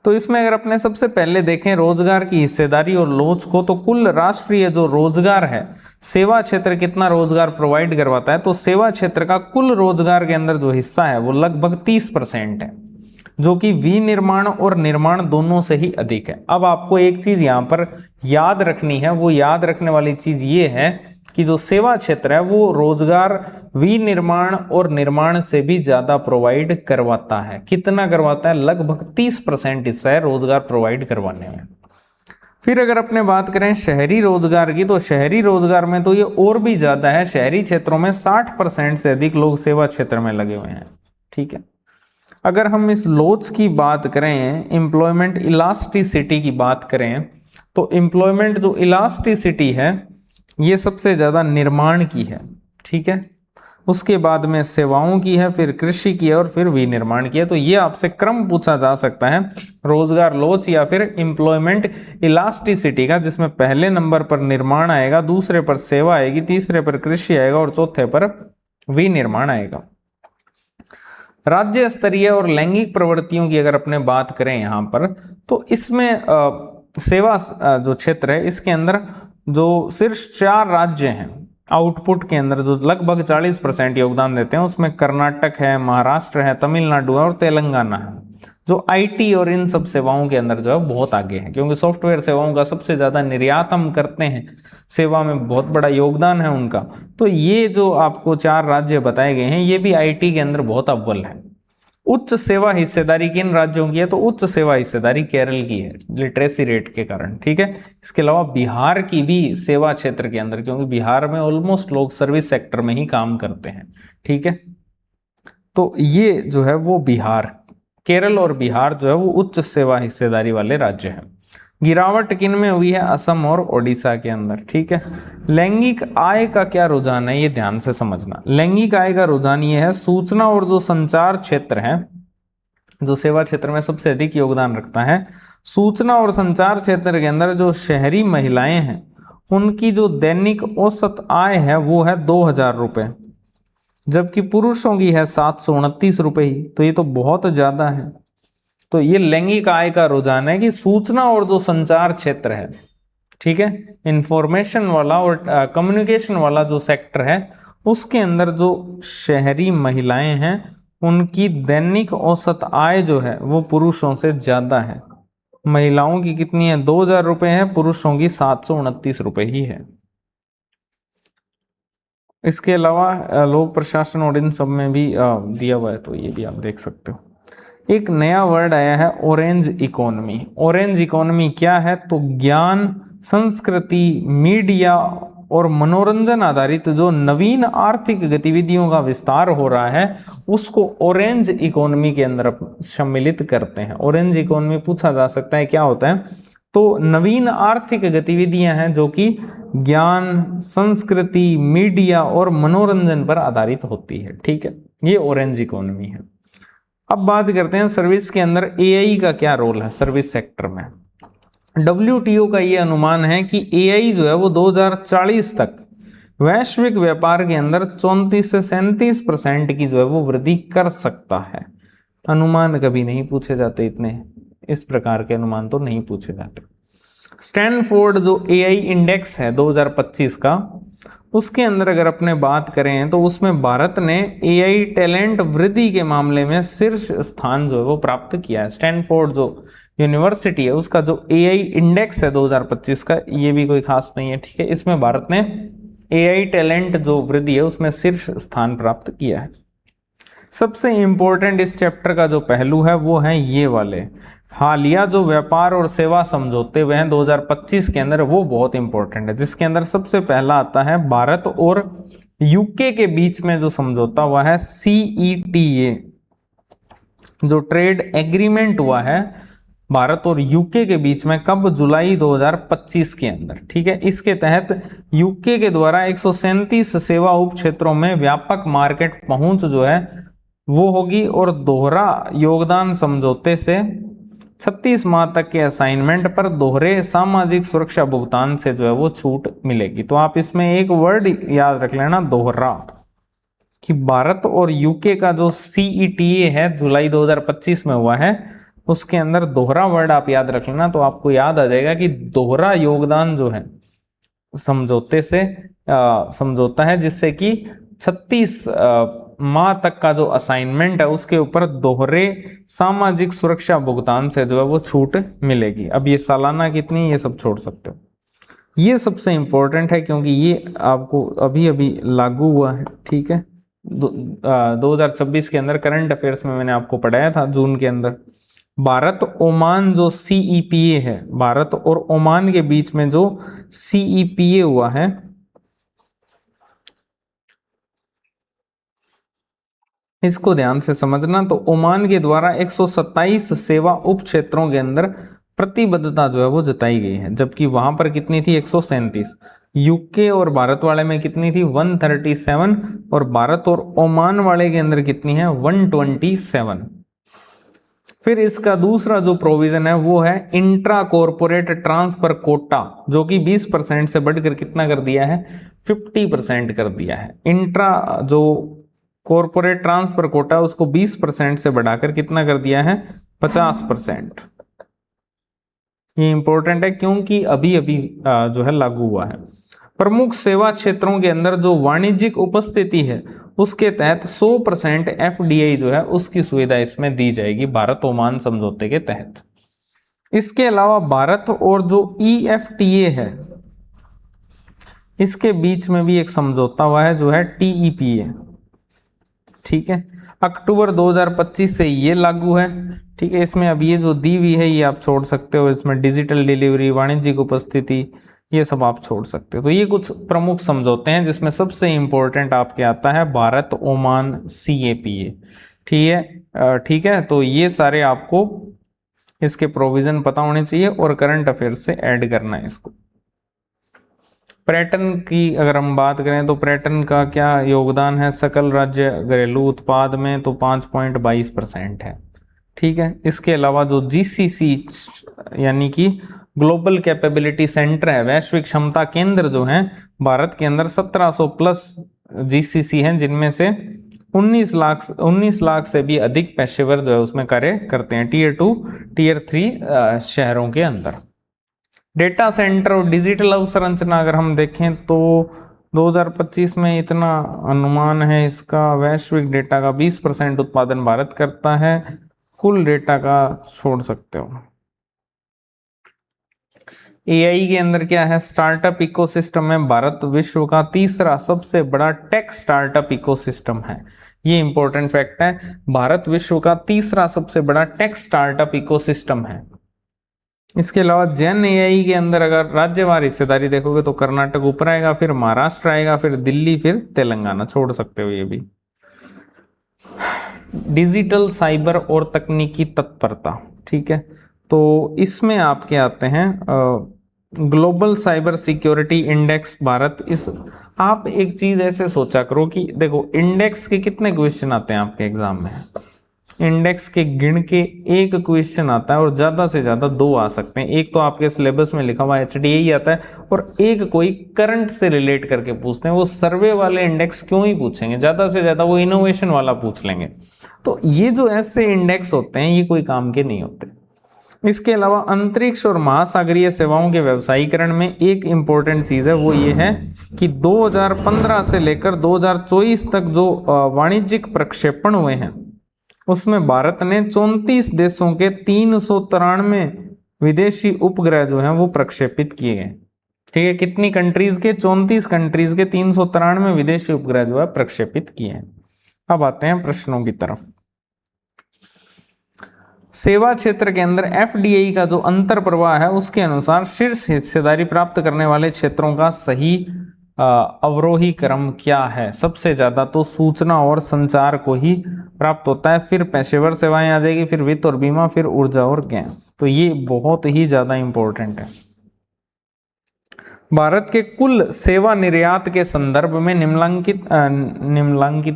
तो इसमें अगर अपने सबसे पहले देखें रोजगार की हिस्सेदारी और लोच को, तो कुल राष्ट्रीय जो रोजगार है, सेवा क्षेत्र कितना रोजगार प्रोवाइड करवाता है, तो सेवा क्षेत्र का कुल रोजगार के अंदर जो हिस्सा है वो लगभग 30% है, जो कि विनिर्माण और निर्माण दोनों से ही अधिक है। अब आपको एक चीज यहां पर याद रखनी है, वो याद रखने वाली चीज ये है कि जो सेवा क्षेत्र है वो रोजगार विनिर्माण और निर्माण से भी ज्यादा प्रोवाइड करवाता है। कितना करवाता है? लगभग 30% हिस्सा है रोजगार प्रोवाइड करवाने में। फिर अगर अपने बात करें शहरी रोजगार की, तो शहरी रोजगार में तो ये और भी ज्यादा है। शहरी क्षेत्रों में 60% से अधिक लोग सेवा क्षेत्र में लगे हुए हैं। ठीक है, अगर हम इस लोच की बात करें, एम्प्लॉयमेंट इलास्टिसिटी की बात करें, तो एम्प्लॉयमेंट जो इलास्टिसिटी है ये सबसे ज्यादा निर्माण की है। ठीक है, उसके बाद में सेवाओं की है, फिर कृषि की है और फिर विनिर्माण की है। तो ये आपसे क्रम पूछा जा सकता है रोजगार लोच या फिर एम्प्लॉयमेंट इलास्टिसिटी का, जिसमें पहले नंबर पर निर्माण आएगा, दूसरे पर सेवा आएगी, तीसरे पर कृषि आएगा और चौथे पर विनिर्माण आएगा। राज्य स्तरीय और लैंगिक प्रवृत्तियों की अगर अपने बात करें यहाँ पर, तो इसमें सेवा जो क्षेत्र है इसके अंदर जो सिर्फ 4 राज्य हैं आउटपुट के अंदर जो लगभग 40% योगदान देते हैं, उसमें कर्नाटक है, महाराष्ट्र है, तमिलनाडु है और तेलंगाना है, जो आईटी और इन सब सेवाओं के अंदर जो है बहुत आगे है, क्योंकि सॉफ्टवेयर सेवाओं का सबसे ज्यादा निर्यात हम करते हैं, सेवा में बहुत बड़ा योगदान है उनका। तो ये जो आपको 4 राज्य बताए गए हैं ये भी आईटी के अंदर बहुत अव्वल है। उच्च सेवा हिस्सेदारी किन राज्यों की है? तो उच्च सेवा हिस्सेदारी केरल की है, लिटरेसी रेट के कारण। ठीक है, इसके अलावा बिहार की भी सेवा क्षेत्र के अंदर, क्योंकि बिहार में ऑलमोस्ट लोग सर्विस सेक्टर में ही काम करते हैं। ठीक है, तो ये जो है वो बिहार, केरल और बिहार जो है वो उच्च सेवा हिस्सेदारी वाले राज्य हैं। गिरावट किन में हुई है? असम और ओडिशा के अंदर। ठीक है, लैंगिक आय का क्या रुझान है ये ध्यान से समझना। लैंगिक आय का रुझान ये है, सूचना और जो संचार क्षेत्र है जो सेवा क्षेत्र में सबसे अधिक योगदान रखता है, सूचना और संचार क्षेत्र के अंदर जो शहरी महिलाएं हैं उनकी जो दैनिक औसत आय है वो है 2000 रुपये, जबकि पुरुषों की है 729 रुपये ही। तो ये तो बहुत ज्यादा है। तो ये लैंगिक आय का रुझान है कि सूचना और जो संचार क्षेत्र है, ठीक है, इंफॉर्मेशन वाला और कम्युनिकेशन वाला जो सेक्टर है उसके अंदर जो शहरी महिलाएं हैं उनकी दैनिक औसत आय जो है वो पुरुषों से ज्यादा है। महिलाओं की कितनी है? 2000 रुपये है, पुरुषों की 729 रुपये ही है। इसके अलावा लोक प्रशासन और इन सब में भी दिया हुआ है, तो ये भी आप देख सकते हो। एक नया वर्ड आया है ऑरेंज इकोनॉमी। ऑरेंज इकोनॉमी क्या है? तो ज्ञान, संस्कृति, मीडिया और मनोरंजन आधारित जो नवीन आर्थिक गतिविधियों का विस्तार हो रहा है उसको ऑरेंज इकोनॉमी के अंदर सम्मिलित करते हैं। ऑरेंज इकोनॉमी पूछा जा सकता है क्या होता है, तो नवीन आर्थिक गतिविधियां हैं जो कि ज्ञान, संस्कृति, मीडिया और मनोरंजन पर आधारित होती है। ठीक है, ये ऑरेंज इकोनॉमी है। अब बात करते हैं सर्विस के अंदर एआई का क्या रोल है सर्विस सेक्टर में। WTO का ये अनुमान है कि एआई जो है वो 2040 तक वैश्विक व्यापार के अंदर 34 से 37% की जो है वो वृद्धि कर सकता है। अनुमान कभी नहीं पूछे जाते, इतने इस प्रकार के अनुमान तो नहीं पूछे जाते। स्टैनफोर्ड जो एआई इंडेक्स है 2025 का, उसके अंदर अगर अपने बात करें तो उसमें भारत ने एआई टैलेंट वृद्धि के मामले में शीर्ष स्थान जो है वो प्राप्त किया है। स्टैनफोर्ड जो यूनिवर्सिटी है उसका जो एआई इंडेक्स है 2025 का, ये भी कोई खास नहीं है। ठीक है, इसमें भारत ने एआई टैलेंट जो वृद्धि है उसमें शीर्ष स्थान प्राप्त किया है। सबसे इंपॉर्टेंट इस चैप्टर का जो पहलू है वो है ये वाले हालिया जो व्यापार और सेवा समझौते हुए हैं 2025 के अंदर, वो बहुत इंपॉर्टेंट है, जिसके अंदर सबसे पहला आता है भारत और यूके के बीच में जो समझौता हुआ है CETA, जो ट्रेड एग्रीमेंट हुआ है भारत और यूके के बीच में, कब? जुलाई 2025 के अंदर। ठीक है, इसके तहत यूके के द्वारा 137 सेवा उप क्षेत्रों में व्यापक मार्केट पहुंच जो है वो होगी और दोहरा योगदान समझौते से 36 माह तक के असाइनमेंट पर दोहरे सामाजिक सुरक्षा भुगतान से जो है वो छूट मिलेगी। तो आप इसमें एक वर्ड याद रख लेना, दोहरा, कि भारत और यूके का जो CETA है जुलाई 2025 में हुआ है, उसके अंदर दोहरा वर्ड आप याद रख लेना, तो आपको याद आ जाएगा कि दोहरा योगदान जो है समझौते से समझौता है जिससे कि 36 माह तक का जो असाइनमेंट है उसके ऊपर दोहरे सामाजिक सुरक्षा भुगतान से जो है वो छूट मिलेगी। अब ये सालाना कितनी, ये सब छोड़ सकते हो। ये सबसे इंपॉर्टेंट है क्योंकि ये आपको अभी अभी लागू हुआ है। ठीक है, 2026 के अंदर करंट अफेयर्स में मैंने आपको पढ़ाया था जून के अंदर। भारत ओमान जो CEPA है, भारत और ओमान के बीच में जो CEPA हुआ है, इसको ध्यान से समझना। तो ओमान के द्वारा 127 सेवा उप क्षेत्रों के अंदर प्रतिबद्धता जो है वो जताई गई है, जबकि वहां पर कितनी थी? 137। यूके और भारत वाले में कितनी थी? 137। और भारत और ओमान वाले के अंदर कितनी है? 127। फिर इसका दूसरा जो प्रोविजन है वो है इंट्रा कॉर्पोरेट ट्रांसफर कोटा, जो कि 20% से बढ़कर कितना कर दिया है? 50% कर दिया है। इंट्रा जो कॉर्पोरेट ट्रांसफर कोटा उसको 20% से बढ़ाकर कितना कर दिया है? 50%। ये इंपॉर्टेंट है क्योंकि अभी अभी जो है लागू हुआ है। प्रमुख सेवा क्षेत्रों के अंदर जो वाणिज्यिक उपस्थिति है उसके तहत 100% FDI जो है उसकी सुविधा इसमें दी जाएगी भारत ओमान समझौते के तहत। इसके अलावा भारत और जो EFTA है इसके बीच में भी एक समझौता हुआ है जो है TEPA। ठीक है, अक्टूबर 2025 से ये लागू है। ठीक है, इसमें अब ये जो दी हुई है ये आप छोड़ सकते हो, इसमें डिजिटल डिलीवरी, वाणिज्यिक उपस्थिति, ये सब आप छोड़ सकते हो। तो ये कुछ प्रमुख समझौते हैं जिसमें सबसे इंपॉर्टेंट आपके आता है भारत ओमान CAPA। ठीक है, तो ये सारे आपको इसके प्रोविजन पता होने चाहिए और करंट अफेयर्स से ऐड करना है इसको। पर्यटन की अगर हम बात करें तो पर्यटन का क्या योगदान है सकल राज्य घरेलू उत्पाद में? तो 5.22% है। ठीक है, इसके अलावा जो GCC यानी कि ग्लोबल कैपेबिलिटी सेंटर है, वैश्विक क्षमता केंद्र जो है भारत के अंदर 1700 प्लस GCC हैं, जिनमें से 19 लाख से भी अधिक पेशेवर जो है उसमें कार्य करते हैं Tier 2 Tier 3 शहरों के अंदर। डेटा सेंटर और डिजिटल अवसंरचना अगर हम देखें तो 2025 में इतना अनुमान है इसका, वैश्विक डेटा का 20% उत्पादन भारत करता है, कुल डेटा का छोड़ सकते हो। AI के अंदर क्या है? स्टार्टअप इकोसिस्टम में भारत विश्व का तीसरा सबसे बड़ा टेक स्टार्टअप इकोसिस्टम है। ये इंपॉर्टेंट फैक्ट है, भारत विश्व का तीसरा सबसे बड़ा टेक स्टार्टअप इकोसिस्टम है। इसके अलावा जेन एआई के अंदर अगर राज्यवार हिस्सेदारी देखोगे तो कर्नाटक ऊपर आएगा, फिर महाराष्ट्र आएगा, फिर दिल्ली, फिर तेलंगाना, छोड़ सकते हो ये भी। डिजिटल साइबर और तकनीकी तत्परता, ठीक है, तो इसमें आपके आते हैं global cyber security index Bharat. इस आप एक चीज ऐसे सोचा करो कि देखो इंडेक्स के कितने क्वेश्चन आते हैं आपके एग्जाम में, इंडेक्स के गिण के एक क्वेश्चन आता है और ज्यादा से ज्यादा दो आ सकते हैं। एक तो आपके सिलेबस में लिखा हुआ HDI आता है और एक कोई करंट से रिलेट करके पूछते हैं। वो सर्वे वाले इंडेक्स क्यों ही पूछेंगे, ज्यादा से ज्यादा वो इनोवेशन वाला पूछ लेंगे। तो ये जो ऐसे इंडेक्स होते हैं ये कोई काम के नहीं होते। इसके अलावा अंतरिक्ष और महासागरीय सेवाओं के व्यवसायीकरण में एक इंपॉर्टेंट चीज है, वो ये है कि 2015 से लेकर 2024 तक जो वाणिज्यिक प्रक्षेपण हुए हैं उसमें भारत ने 34 देशों के 393 विदेशी उपग्रह जो हैं वो प्रक्षेपित किए गए। ठीक है, कितनी कंट्रीज के, 34 कंट्रीज के 393 विदेशी उपग्रह जो है प्रक्षेपित किए हैं। अब आते हैं प्रश्नों की तरफ। सेवा क्षेत्र के अंदर FDI का जो अंतर प्रवाह है उसके अनुसार शीर्ष हिस्सेदारी प्राप्त करने वाले क्षेत्रों का सही अवरोही क्रम क्या है। सबसे ज्यादा तो सूचना और संचार को ही प्राप्त होता है, फिर पेशेवर सेवाएं आ जाएगी, फिर वित्त और बीमा, फिर ऊर्जा और गैस। तो ये बहुत ही ज्यादा इंपॉर्टेंट है। भारत के कुल सेवा निर्यात के संदर्भ में निम्नलिखित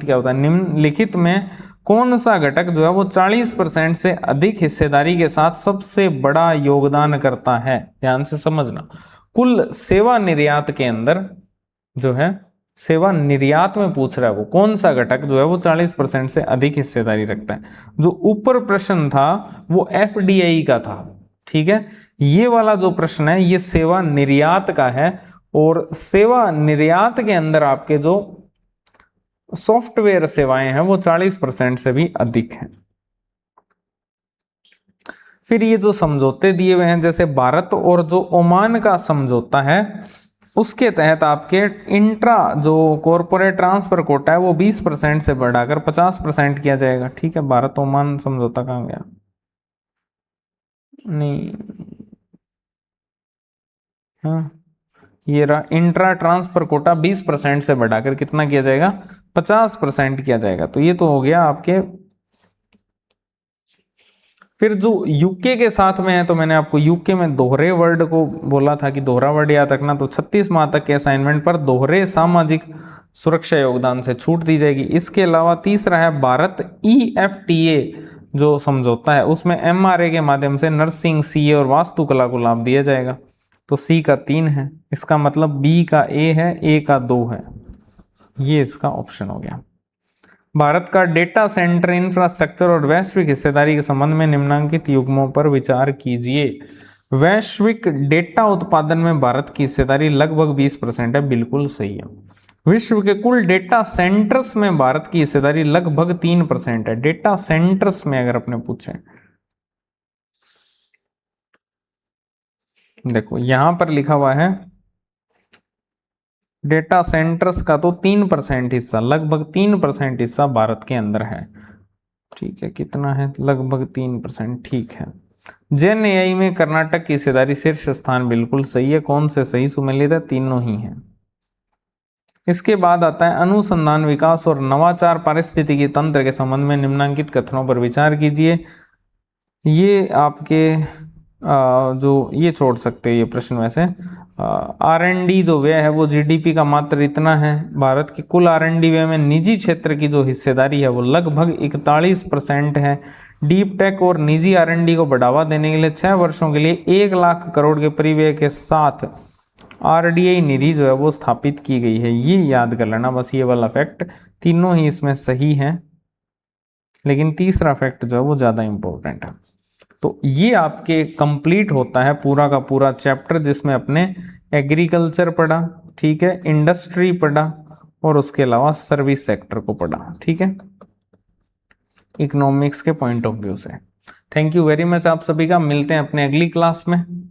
क्या होता है, निम्नलिखित में कौन सा घटक जो है वो 40% से अधिक हिस्सेदारी के साथ सबसे बड़ा योगदान करता है। ध्यान से समझना, कुल सेवा निर्यात के अंदर जो है, सेवा निर्यात में पूछ रहा है वो कौन सा घटक जो है वो 40% से अधिक हिस्सेदारी रखता है। जो ऊपर प्रश्न था वो FDI का था, ठीक है। ये वाला जो प्रश्न है ये सेवा निर्यात का है, और सेवा निर्यात के अंदर आपके जो सॉफ्टवेयर सेवाएं हैं वो 40% से भी अधिक हैं। फिर ये जो समझौते दिए हुए हैं, जैसे भारत और जो ओमान का समझौता है उसके तहत आपके इंट्रा जो कॉरपोरेट ट्रांसफर कोटा है वो 20% से बढ़ाकर 50% किया जाएगा। ठीक है, भारत ओमान समझौता कहाँ गया, नहीं, हाँ ये रहा, इंट्रा ट्रांसफर कोटा 20% से बढ़ाकर कितना किया जाएगा, 50% किया जाएगा। तो ये तो हो गया आपके। फिर जो यूके के साथ में है, तो मैंने आपको यूके में दोहरे वर्ड को बोला था कि दोहरा वर्ड याद रखना। तो 36 माह तक के असाइनमेंट पर दोहरे सामाजिक सुरक्षा योगदान से छूट दी जाएगी। इसके अलावा तीसरा है भारत EFTA जो समझौता है उसमें MRA के माध्यम से नर्सिंग, CA और वास्तुकला को लाभ दिया जाएगा। तो C का 3 है, इसका मतलब B का A है, A का 2 है, ये इसका ऑप्शन हो गया। भारत का डेटा सेंटर इंफ्रास्ट्रक्चर और वैश्विक हिस्सेदारी के संबंध में निम्नांकित युग्मों पर विचार कीजिए। वैश्विक डेटा उत्पादन में भारत की हिस्सेदारी लगभग 20% है, बिल्कुल सही है। विश्व के कुल डेटा सेंटर्स में भारत की हिस्सेदारी लगभग 3% है। डेटा सेंटर्स में अगर अपने पूछे, देखो यहां पर लिखा हुआ है डेटा सेंटर्स का तो 3% हिस्सा, लगभग 3% हिस्सा भारत के अंदर है। ठीक है, कितना है, लगभग 3%, ठीक है। जेन एआई में कर्नाटक की हिस्सेदारी शीर्ष स्थान, बिल्कुल सही है। कौन से सही सुमेलित है, तीनों ही हैं। इसके बाद आता है अनुसंधान विकास और नवाचार पारिस्थितिकी तंत्र के संबंध में निम्नांकित कथनों पर विचार कीजिए। ये आपके जो ये छोड़ सकते हैं ये प्रश्न में से। R&D जो व्यय है वो GDP का मात्र इतना है। भारत की कुल R&D व्यय में निजी क्षेत्र की जो हिस्सेदारी है वो लगभग 41% है। डीप टेक और निजी R&D को बढ़ावा देने के लिए 6 वर्षों के लिए 1 लाख करोड़ के परिव्यय के साथ RDI निधि जो है वो स्थापित की गई है। ये याद कर लेना बस, ये वाला फैक्ट। तीनों ही इसमें सही है, लेकिन तीसरा फैक्ट जो है वो ज्यादा इंपॉर्टेंट है। तो ये आपके कंप्लीट होता है पूरा का पूरा चैप्टर, जिसमें अपने एग्रीकल्चर पढ़ा, ठीक है, इंडस्ट्री पढ़ा और उसके अलावा सर्विस सेक्टर को पढ़ा, ठीक है, इकोनॉमिक्स के पॉइंट ऑफ व्यू से। थैंक यू वेरी मच आप सभी का। मिलते हैं अपने अगली क्लास में।